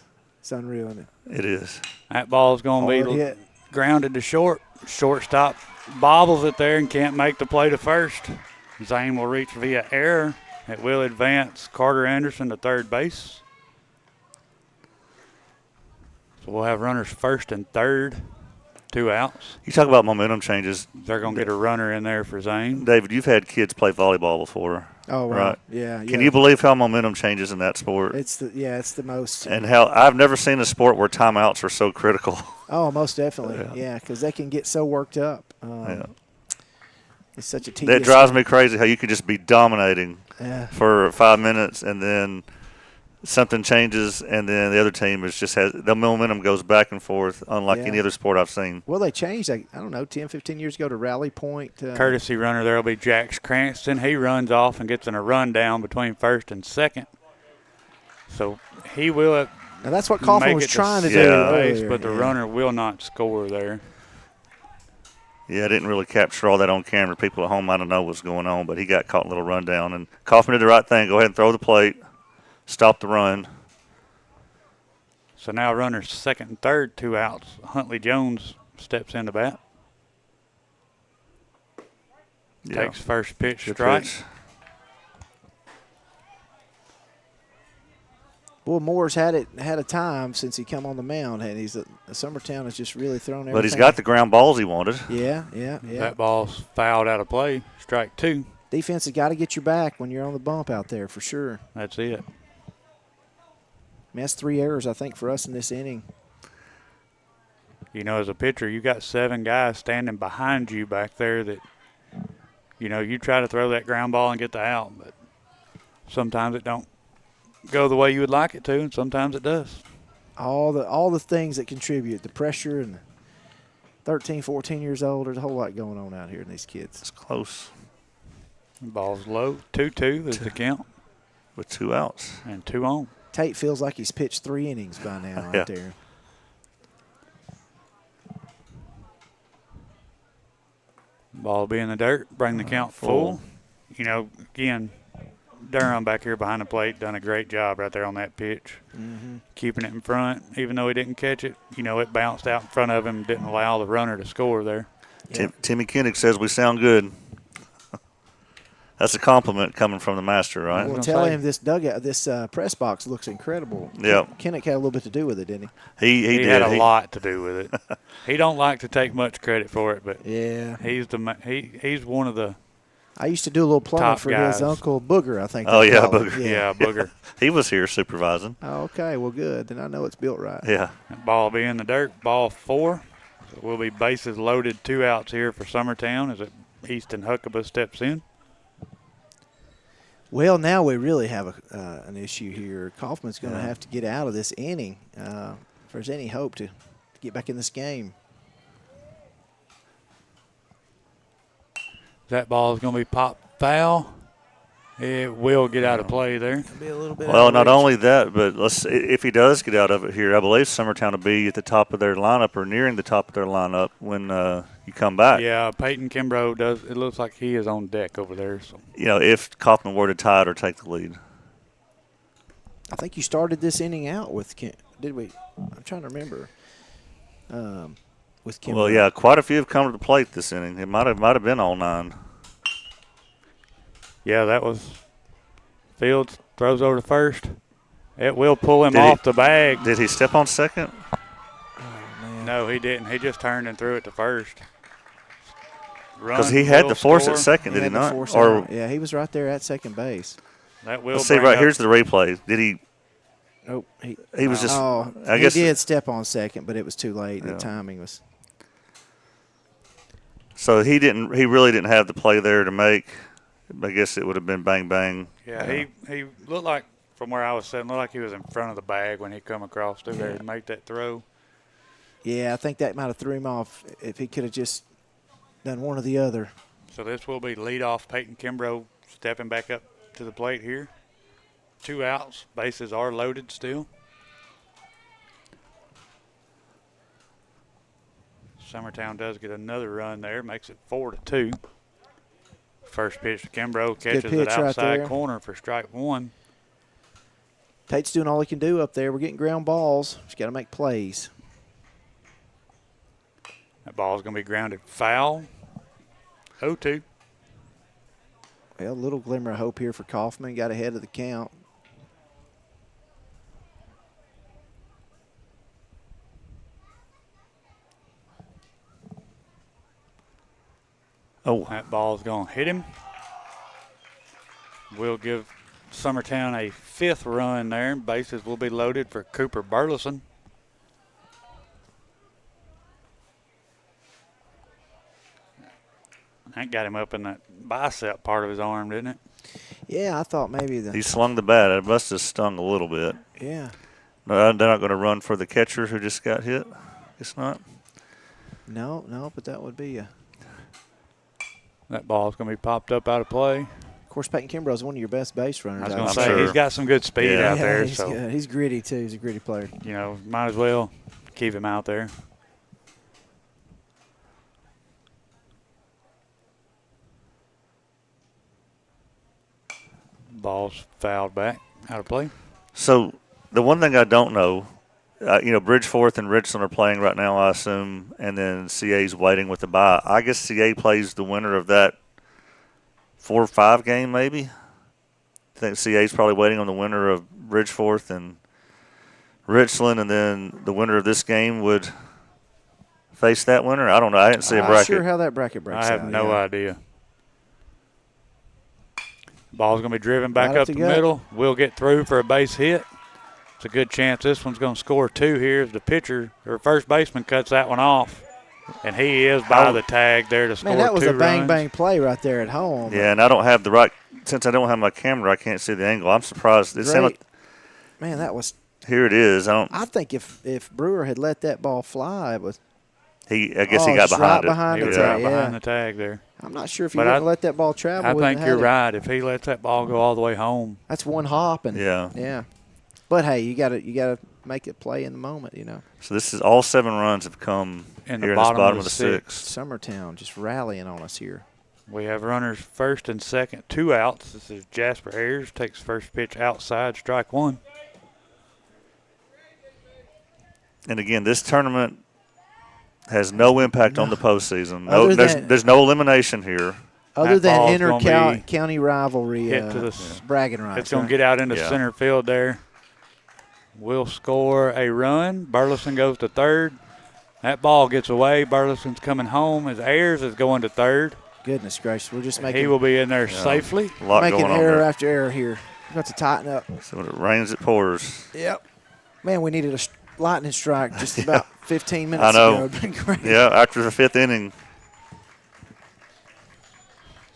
unreal, isn't it? It is. That ball's going to be grounded to short. Shortstop bobbles it there and can't make the play to first. Zane will reach via error. It will advance Carter Anderson to third base. So we'll have runners first and third, 2 outs. You talk about momentum changes. They're going to get a runner in there for Zane. David, you've had kids play volleyball before. Oh, wow. Right? Yeah. Can you believe how momentum changes in that sport? It's the most. And how I've never seen a sport where timeouts are so critical. Oh, most definitely. Yeah, because they can get so worked up. It's such a tedious. That drives me crazy how you could just be dominating for 5 minutes and then something changes, and then the other team the momentum goes back and forth, unlike any other sport I've seen. Well, they changed, 10, 15 years ago to rally point. Courtesy runner there will be Jax Cranston. He runs off and gets in a run down between first and second. So he will. Now that's what Coffman was trying to do earlier. But the runner will not score there. Yeah, I didn't really capture all that on camera. People at home might not know what's going on, but he got caught in a little rundown. And Coffman did the right thing. Go ahead and throw the plate. Stop the run. So now runners second and third, 2 outs. Huntley Jones steps in to bat. Takes first pitch, strike. Boy, Moore's had a time since he come on the mound, and Summertown has just really thrown everything. But he's got the ground balls he wanted. Yeah. That ball's fouled out of play. Strike 2. Defense has got to get your back when you're on the bump out there for sure. That's it. That's 3 errors, I think, for us in this inning. You know, as a pitcher, you got 7 guys standing behind you back there that, you try to throw that ground ball and get the out, but sometimes it don't go the way you would like it to, and sometimes it does. all the things that contribute, the pressure and 13, 14 years old. There's a whole lot going on out here in these kids. It's close. Ball's low. 2-2 is the count. With 2 outs. And 2 on. Tate feels like he's pitched 3 innings by now Yeah. out there. Ball will be in the dirt. Bring the count full. You know, again, Durham back here behind the plate done a great job right there on that pitch. Keeping it in front. Even though he didn't catch it, you know, it bounced out in front of him, didn't allow the runner to score there. Timmy Koenig says we sound good. That's a compliment coming from the master, right? Well, tell him this dugout, this press box looks incredible. Yeah. Kinnick had a little bit to do with it, didn't he? He did. had a lot to do with it. He don't like to take much credit for it, but yeah, he's one of the. I used to do a little plumbing top for guys. his uncle Booger, I think. Oh, they yeah, call him. Booger. Yeah, Booger. He was here supervising. Oh, okay, well, good. Then I know it's built right. Yeah. That ball will be in the dirt. Ball 4. So we'll be bases loaded, 2 outs here for Summertown as Easton Huckabee steps in. Well, now we really have an issue here. Coffman's going to have to get out of this inning if there's any hope to get back in this game. That ball is going to be popped foul. It will get out of play there. Be a little bit Well, not only that, but if he does get out of it here, I believe Summertown will be at the top of their lineup or nearing the top of their lineup when you come back. Yeah, Peyton Kimbrough does. It looks like he is on deck over there. So You know, if Coffman were to tie it or take the lead. I think you started this inning out with did we? I'm trying to remember. With Kim. Well, yeah, quite a few have come to the plate this inning. It might have been all 9. Yeah, that was Fields throws over to first. It will pull him off the bag. Did he step on second? No, he didn't. He just turned and threw it to first. Because he had to force at second, did he not? Or yeah, he was right there at second base. That will. Let's see. Right here's the replay. Did he? Nope. He was just. Oh, I guess he did step on second, but it was too late. The timing was. So he didn't. He really didn't have the play there to make. I guess it would have been bang bang. Yeah, he looked like, from where I was sitting, looked like he was in front of the bag when he come across through there to make that throw. Yeah, I think that might have threw him off if he could have just done one or the other. So this will be leadoff Peyton Kimbrough stepping back up to the plate here. 2 outs. Bases are loaded still. Summertown does get another run there. Makes it 4-2. First pitch to Kimbrough. Catches it outside right corner for strike 1. Tate's doing all he can do up there. We're getting ground balls. Just got to make plays. That ball is going to be grounded foul. 0-2. Well, a little glimmer of hope here for Coffman. Got ahead of the count. Oh. That ball is going to hit him. We'll give Summertown a 5th run there. Bases will be loaded for Cooper Burleson. That got him up in that bicep part of his arm, didn't it? Yeah, I thought maybe He swung the bat. It must have stung a little bit. Yeah. No, they're not going to run for the catcher who just got hit. It's not. No, but that would be a. That ball's going to be popped up out of play. Of course, Peyton Kimbrough is one of your best base runners. I was going to say, he's got some good speed out there. He's so good. He's gritty, too. He's a gritty player. You know, might as well keep him out there. Ball's fouled back, out of play. So the one thing I don't know, Bridgeforth and Richland are playing right now, I assume, and then CA's waiting with the bye. I guess CA plays the winner of that 4 or 5 game, maybe. I think CA's probably waiting on the winner of Bridgeforth and Richland, and then the winner of this game would face that winner. I don't know. I didn't see a bracket. I'm not sure how that bracket breaks out. I have no idea. Ball's going to be driven back up the middle. We'll get through for a base hit. It's a good chance this one's going to score 2 here. The pitcher or first baseman cuts that one off, and he is by the tag there to score 2 runs. Man, that was a bang play right there at home. Yeah, and I don't have the right – since I don't have my camera, I can't see the angle. I'm surprised. It sounded, Man, that was Here it is. I think if Brewer had let that ball fly, it was. I guess he got behind right it. Behind he the was tag, right behind the tag there. I'm not sure if he wouldn't let that ball travel. I think you're right. If he lets that ball go all the way home, that's one hop, and yeah. But hey, you got to make it play in the moment, So this is all 7 runs have come in here the in this bottom of the 6th. Summertown just rallying on us here. We have runners first and second, 2 outs. This is Jasper Ayers, takes first pitch outside, strike 1. And again, this tournament has no impact on the postseason. There's no elimination here. Other than inter-county rivalry, hit to the bragging rights. It's going to get out into center field there. We'll score a run. Burleson goes to third. That ball gets away. Burleson's coming home as Ayers is going to third. Goodness gracious, we're just making. He will be in there safely. A lot making going on error there. after error here. We've got to tighten up. So when it rains, it pours. Yep. Man, we needed a lightning strike just about 15 minutes I know. ago. It'd been great. Yeah, after the 5th inning.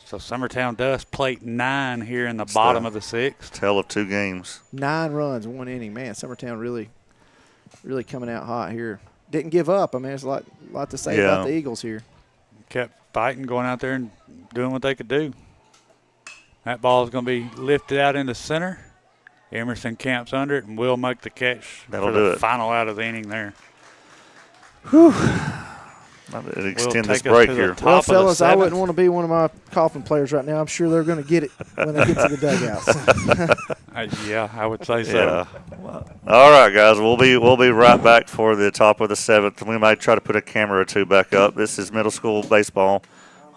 So Summertown does plate 9 here in the bottom of the 6th. Tale of 2 games. 9 runs, 1 inning. Man, Summertown really coming out hot here. Didn't give up. I mean, there's a lot to say about the Eagles here. Kept fighting, going out there and doing what they could do. That ball is going to be lifted out into center. Emerson camps under it and will make the catch That'll for do the it. final out of the inning there. Whew. It'll extend this break here. Well, fellas, I wouldn't want to be one of my Coffman players right now. I'm sure they're going to get it when they get to the dugouts. Yeah, I would say so. Yeah. All right, guys. We'll be right back for the top of the 7th. We might try to put a camera or 2 back up. This is middle school baseball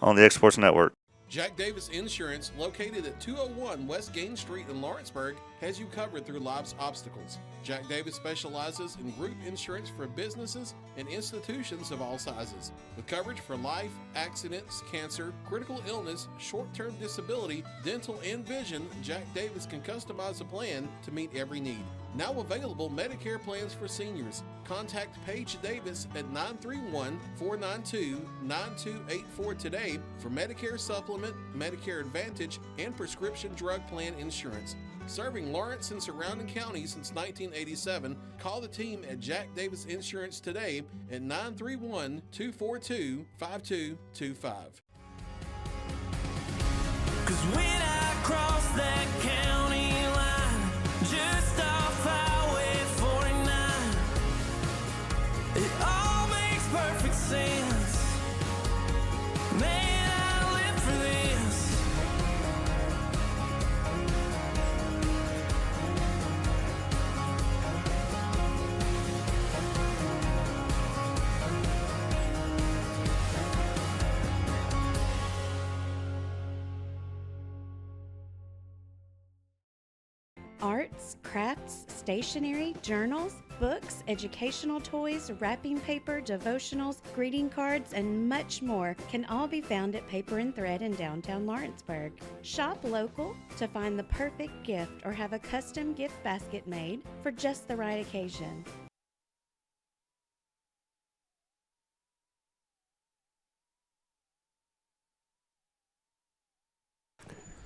on the Exports Network. Jack Davis Insurance, located at 201 West Gain Street in Lawrenceburg, has you covered through life's obstacles. Jack Davis specializes in group insurance for businesses and institutions of all sizes. With coverage for life, accidents, cancer, critical illness, short-term disability, dental, and vision, Jack Davis can customize a plan to meet every need. Now available Medicare plans for seniors. Contact Paige Davis at 931-492-9284 today for Medicare Supplement, Medicare Advantage, and prescription drug plan insurance. Serving Lawrence and surrounding counties since 1987, call the team at Jack Davis Insurance today at 931-242-5225. 'Cause when I cross that county line, just off Highway 49, it all makes perfect sense. Man, I live for this. Arts, crafts, stationery, journals, books, educational toys, wrapping paper, devotionals, greeting cards, and much more can all be found at Paper and Thread in downtown Lawrenceburg. Shop local to find the perfect gift or have a custom gift basket made for just the right occasion.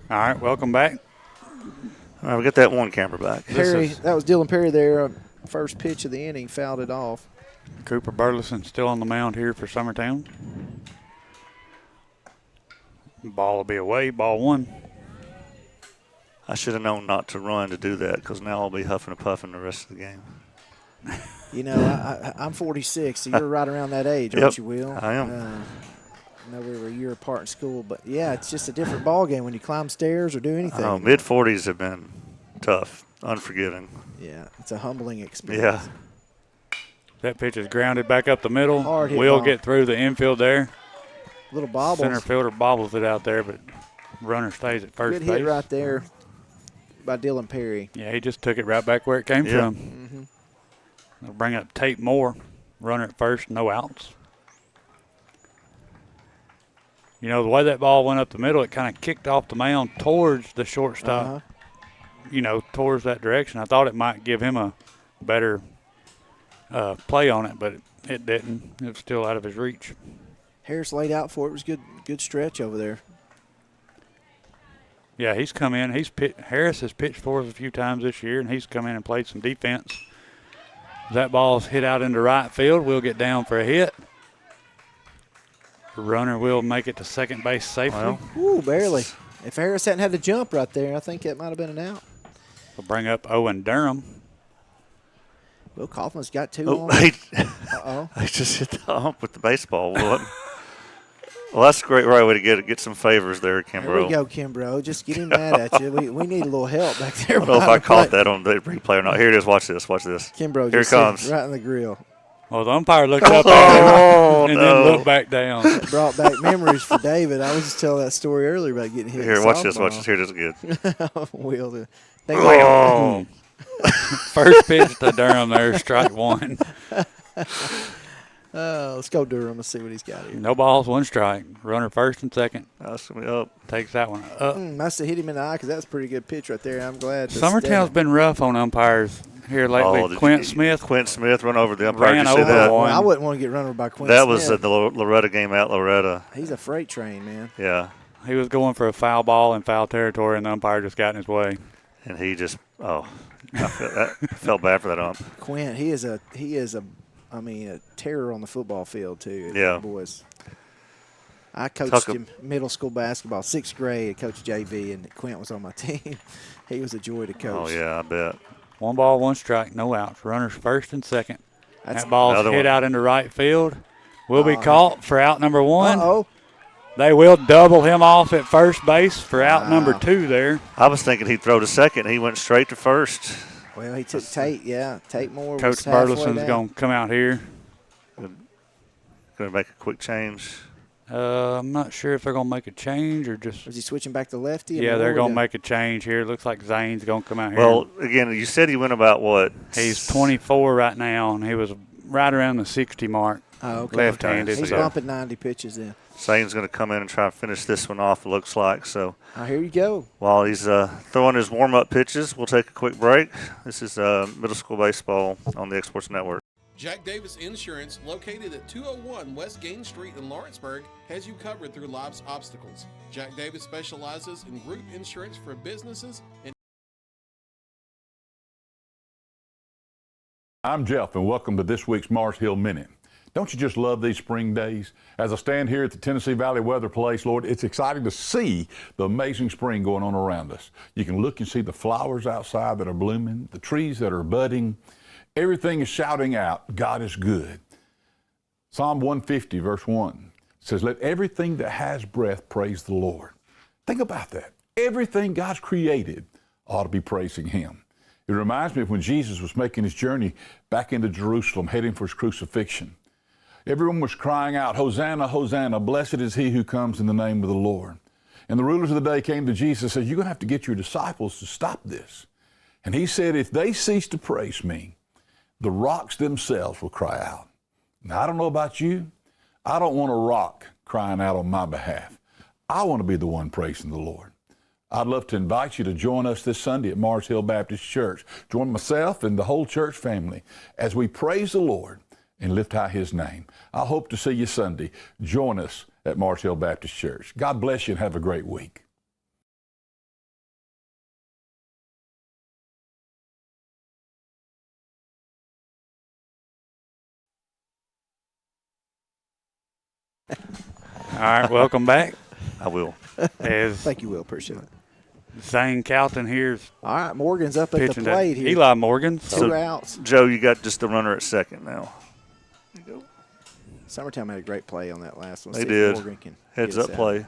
All right, welcome back. All right, we got that one camera back. Perry, that was Dylan Perry there. First pitch of the inning, fouled it off. Cooper Burleson still on the mound here for Summertown. Ball will be away, ball 1. I should have known not to run to do that because now I'll be huffing and puffing the rest of the game. You know, I'm 46, so you're right around that age, aren't you, Will? I am. I know we were a year apart in school, but, yeah, it's just a different ball game when you climb stairs or do anything. Oh, mid-40s have been tough, unforgiving. Yeah, it's a humbling experience. Yeah. That pitch is grounded back up the middle. Hard hit Will ball. get through the infield there. Little bobbles. Center fielder bobbles it out there, but runner stays at first Good base. hit right there by Dylan Perry. Yeah, he just took it right back where it came from. Mm-hmm. They'll bring up Tate Moore. Runner at first, no outs. You know, the way that ball went up the middle, it kind of kicked off the mound towards the shortstop, you know, towards that direction. I thought it might give him a better play on it, but it didn't. It was still out of his reach. Harris laid out for it. It was good stretch over there. Yeah, he's come in. Harris has pitched for us a few times this year, and he's come in and played some defense That ball's hit out into right field. We'll get down for a hit. The runner will make it to second base safely. Well, Ooh, barely. If Harris hadn't had to jump right there, I think that might have been an out. We'll bring up Owen Durham. Will Coffman's got 2 Oh, on. Uh-oh. He just hit the hump with the baseball. Well, that's a great right way to get some favors there, Kimbrough. There we go, Kimbrough. Just get him mad at you. We need a little help back there. I don't know if I caught that on the replay or not. Here it is. Watch this. Kimbrough Here it just comes. right in the grill. Well, the umpire looked up at him and then looked back down. It brought back memories for David. I was just telling that story earlier about getting hit. Here, in watch this. softball. Here it is good. Will. Oh. First pitch to Durham there, strike 1. Let's go Durham. Let's see what he's got here. No balls, 1 strike. Runner first and second. That's going to be up. Takes that one up. Must have hit him in the eye because that's a pretty good pitch right there. I'm glad. Summertown's been rough on umpires here lately. Quint Smith run over the umpire. ran Did you see over that? one. I wouldn't want to get run over by Quint That Smith. was the Loretta game at Loretta. He's a freight train, man. Yeah. He was going for a foul ball in foul territory, and the umpire just got in his way. And he just, I felt bad for that ump. Quint, he is a terror on the football field too. Yeah. Boys. I coached him middle school basketball, 6th grade. I coached JV, and Quint was on my team. He was a joy to coach. Oh, yeah, I bet. 1 ball, 1 strike, no outs. Runners first and second. That ball's hit out into right field. Will be caught for out number 1. Uh-oh. They will double him off at first base for out number 2 there. I was thinking he'd throw to second. He went straight to first. Well, he took Tate, Tate Moore Coach was halfway Burleson's down. going to come out here. Going to make a quick change. I'm not sure if they're going to make a change or just. Was he switching back to lefty? Yeah, they're going to make a change here. Looks like Zane's going to come out here. Well, again, you said he went about what? He's 24 right now, and he was right around the 60 mark. Oh, okay. Left-handed. He's bumping 90 pitches in. Zane's going to come in and try to finish this one off, it looks like. So here you go. While he's throwing his warm-up pitches, we'll take a quick break. This is middle school baseball on the Exports Network. Jack Davis Insurance, located at 201 West Gain Street in Lawrenceburg, has you covered through life's obstacles. Jack Davis specializes in group insurance for businesses and I'm Jeff, and welcome to this week's Mars Hill Minute. Don't you just love these spring days? As I stand here at the Tennessee Valley Weather Place, Lord, it's exciting to see the amazing spring going on around us. You can look and see the flowers outside that are blooming, the trees that are budding. Everything is shouting out, God is good. Psalm 150, verse 1 says, let everything that has breath praise the Lord. Think about that. Everything God's created ought to be praising Him. It reminds me of when Jesus was making his journey back into Jerusalem, heading for his crucifixion. Everyone was crying out, Hosanna, Hosanna, blessed is he who comes in the name of the Lord. And the rulers of the day came to Jesus and said, you're going to have to get your disciples to stop this. And he said, if they cease to praise me, the rocks themselves will cry out. Now, I don't know about you. I don't want a rock crying out on my behalf. I want to be the one praising the Lord. I'd love to invite you to join us this Sunday at Mars Hill Baptist Church. Join myself and the whole church family as we praise the Lord and lift high his name. I hope to see you Sunday. Join us at Mars Hill Baptist Church. God bless you and have a great week. All right, welcome back. I will. Thank you, Will. Appreciate it. Zane Calton here's all right. Morgan's up at the plate here. Eli Morgan. Two outs. Joe, you got just the runner at second now. There you go. Summertown made a great play on that last one. They did. Heads up play.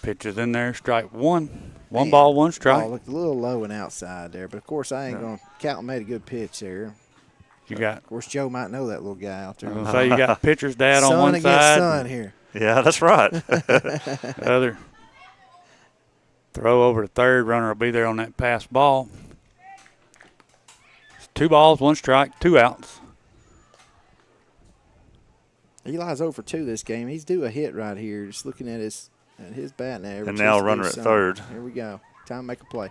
Pitches in there, strike 1. One ball, 1 strike. Looked a little low and outside there, but of course I ain't going to. Calton made a good pitch there. Of course, Joe might know that little guy out there. I was going to say, you got pitcher's dad on one against side. son here. Yeah, that's right. Other throw over to third. Runner will be there on that pass ball. It's 2 balls, 1 strike, 2 outs. Eli's over 2 this game. He's due a hit right here. Just looking at his bat now. And now a runner at third. Here we go. Time to make a play.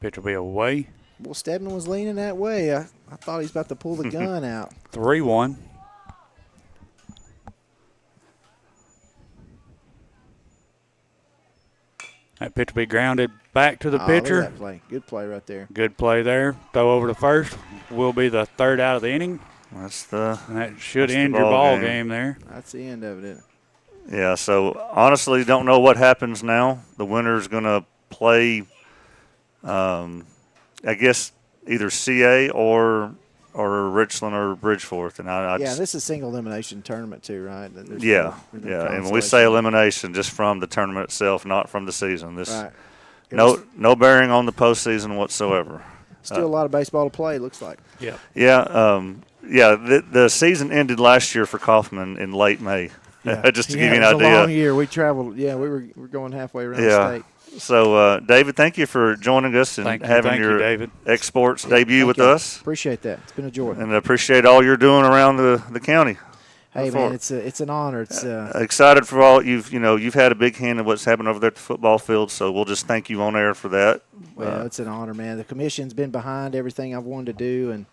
Pitch will be away. Well, Stedman was leaning that way. I thought he was about to pull the gun out. 3-1. That pitch will be grounded back to the Look pitcher. at that play. Good play right there. Good play there. Throw over to first. Will be the third out of the inning. And that should end your ball game there. That's the end of it, isn't it? Yeah, so honestly, don't know what happens now. The winner's going to play, I guess, either CA or Richland or Bridgeforth. And this is single elimination tournament too, right? There's yeah. no And when we say elimination, just from the tournament itself, not from the season. This right. no bearing on the postseason whatsoever. Still a lot of baseball to play, looks like. Yeah. Yeah. The season ended last year for Kaufman in late May. Yeah. Just to give you an it was idea. a long year. We traveled. Yeah, we were going halfway around the state. So, David, thank you for joining us and having your David. Exports debut with us. Appreciate that. It's been a joy. And I appreciate all you're doing around the county. Hey, man, it's an honor. It's excited for all you've had a big hand in what's happened over there at the football field. So we'll just thank you on air for that. Well, it's an honor, man. The commission's been behind everything I've wanted to do,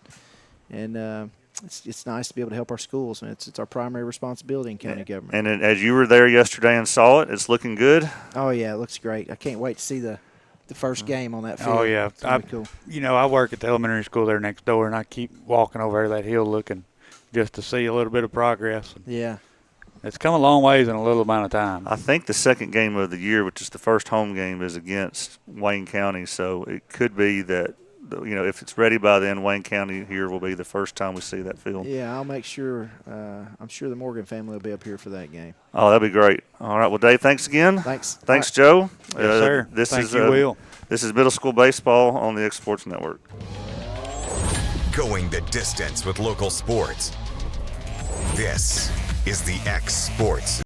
and it's nice to be able to help our schools, and it's our primary responsibility in county government. And as you were there yesterday and saw it, it's looking good. Oh yeah, it looks great. I can't wait to see the first game on that field. Oh yeah, it's gonna be cool. I work at the elementary school there next door, and I keep walking over that hill looking just to see a little bit of progress. Yeah. It's come a long ways in a little amount of time. I think the second game of the year, which is the first home game, is against Wayne County. So it could be that, if it's ready by then, Wayne County here will be the first time we see that field. Yeah, I'll make sure. I'm sure the Morgan family will be up here for that game. Oh, that'd be great. All right. Well, Dave, thanks again. Thanks. Thanks, Joe. Yes, sir. Thank you, Will. This is Middle School Baseball on the Exports Network. Going the distance with local sports. This is the X Sports